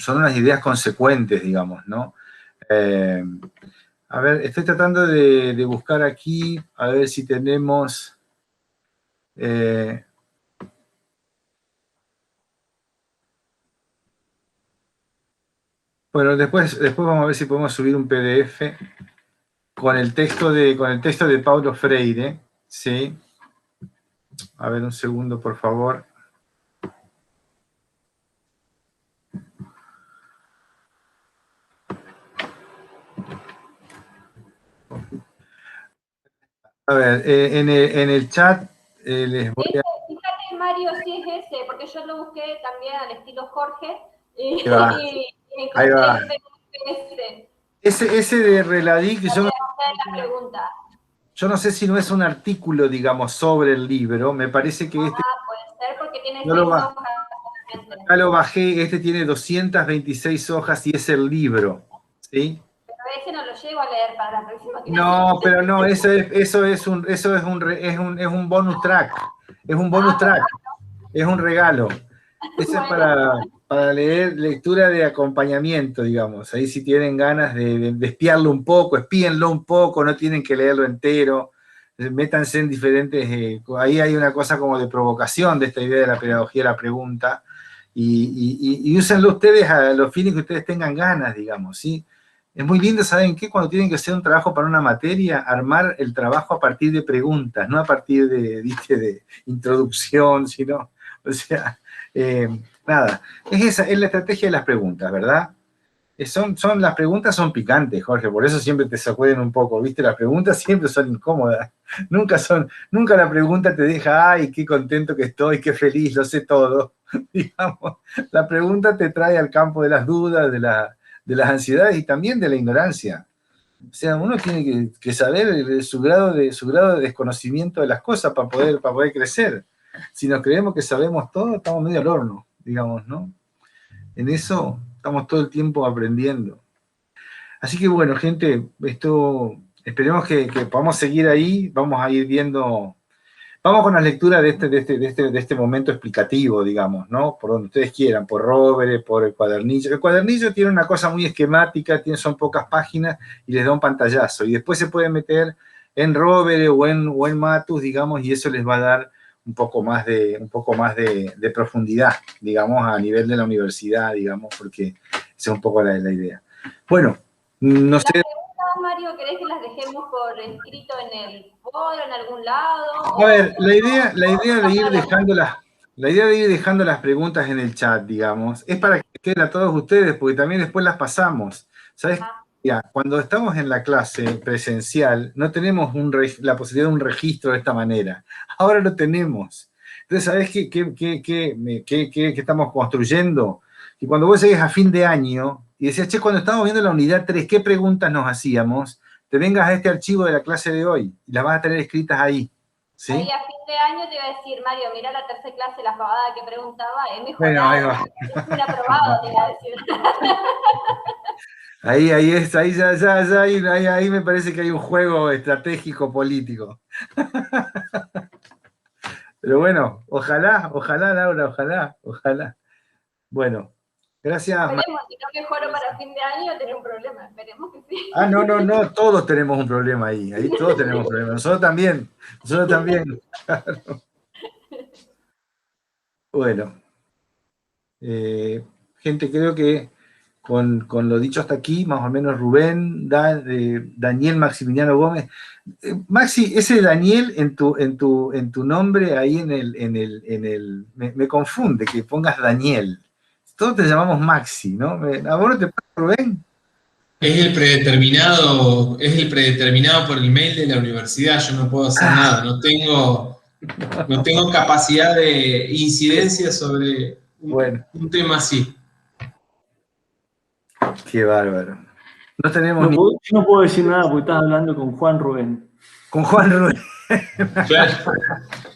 unas ideas consecuentes, digamos, ¿no? A ver, estoy tratando de buscar aquí, a ver si tenemos... bueno, después vamos a ver si podemos subir un PDF con el texto de Paulo Freire, ¿sí? A ver, un segundo, por favor. A ver, en el chat les voy a... Fíjate, Mario, si es ese, porque yo lo busqué también al estilo Jorge y ahí va. ese. Ese de Reladic, yo no sé si no es un artículo, digamos, sobre el libro. Me parece que este... puede ser porque tiene no 6 hojas. Acá lo bajé, este tiene 226 hojas y es el libro, ¿sí? Pero ese no lo llego a leer para la próxima. No, pero no, eso es un bonus track. Es un bonus track. Es un regalo. Eso es para leer, lectura de acompañamiento, digamos. Ahí si tienen ganas de espiarlo un poco, espíenlo un poco, no tienen que leerlo entero. Métanse en diferentes... ahí hay una cosa como de provocación de esta idea de la pedagogía de la pregunta. Y úsenlo ustedes a los fines que ustedes tengan ganas, digamos, ¿sí? Es muy lindo, ¿saben qué? Cuando tienen que hacer un trabajo para una materia, armar el trabajo a partir de preguntas, no a partir de introducción, sino, o sea, nada. Es la estrategia de las preguntas, ¿verdad? Las preguntas son picantes, Jorge, por eso siempre te sacuden un poco, ¿viste? Las preguntas siempre son incómodas. Nunca la pregunta te deja, ay, qué contento que estoy, qué feliz, lo sé todo. Digamos, la pregunta te trae al campo de las dudas, de las ansiedades y también de la ignorancia. O sea, uno tiene que saber su grado de desconocimiento de las cosas para poder crecer. Si nos creemos que sabemos todo, estamos medio al horno, digamos, ¿no? En eso estamos todo el tiempo aprendiendo. Así que bueno, gente, esperemos que podamos seguir ahí, vamos a ir viendo... Vamos con las lecturas de este momento explicativo, digamos, ¿no? Por donde ustedes quieran, por Rovere, por el cuadernillo. El cuadernillo tiene una cosa muy esquemática, son pocas páginas y les da un pantallazo. Y después se pueden meter en Rovere o en Matus, digamos, y eso les va a dar un poco más de profundidad, digamos, a nivel de la universidad, digamos, porque esa es un poco la idea. Bueno, no sé... Mario, ¿querés que las dejemos por escrito en el foro, en algún lado? A ver, la idea de ir dejando las preguntas en el chat, digamos, es para que queden a todos ustedes, porque también después las pasamos. ¿Sabes? Ya, cuando estamos en la clase presencial, no tenemos la posibilidad de un registro de esta manera. Ahora lo tenemos. Entonces, ¿sabes qué estamos construyendo? Que cuando vos llegues a fin de año y decías, che, cuando estábamos viendo la unidad 3, ¿qué preguntas nos hacíamos? Te vengas a este archivo de la clase de hoy y las vas a tener escritas ahí. ¿Sí? Ahí a fin de año te iba a decir, Mario, mirá la tercera clase, la pavada que preguntaba, es mejor. Bueno, ahí va. Es un aprobado, te iba a decir. Ahí me parece que hay un juego estratégico político. Pero bueno, ojalá, Laura, ojalá. Bueno, gracias. Esperemos, si no mejoro para fin de año, tener un problema, esperemos que sí. Ah, no, todos tenemos un problema ahí todos tenemos un problema, nosotros también. Claro. Bueno, gente, creo que con lo dicho hasta aquí, más o menos Rubén, Daniel Maximiliano Gómez. Maxi, ese Daniel en tu nombre ahí me confunde que pongas Daniel. Todos te llamamos Maxi, ¿no? ¿A vos no te pasa, Rubén? Es el predeterminado por el mail de la universidad, yo no puedo hacer nada, no tengo No tengo capacidad de incidencia sobre un tema así. Qué bárbaro. No tenemos Yo no puedo decir nada porque estás hablando con Juan Rubén. Con Juan Rubén. Claro.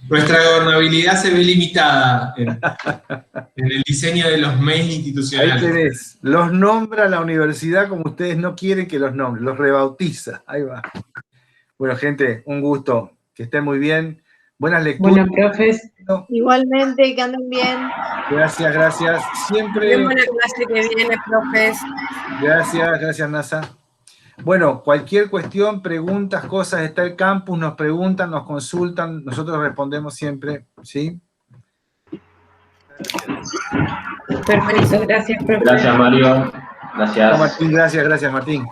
Nuestra gobernabilidad se ve limitada en el diseño de los mails institucionales. Ahí tenés. Los nombra la universidad como ustedes no quieren que los nombre. Los rebautiza. Ahí va. Bueno, gente, un gusto. Que estén muy bien. Buenas lecturas. Bueno, profes. Igualmente, que anden bien. Gracias, gracias. Siempre. Bien buena clase que viene, profes. Gracias, NASA. Bueno, cualquier cuestión, preguntas, cosas, está el campus, nos preguntan, nos consultan, nosotros respondemos siempre, ¿sí? Perfecto, gracias, profesor. Gracias, Mario. Gracias. Martín, gracias, Martín.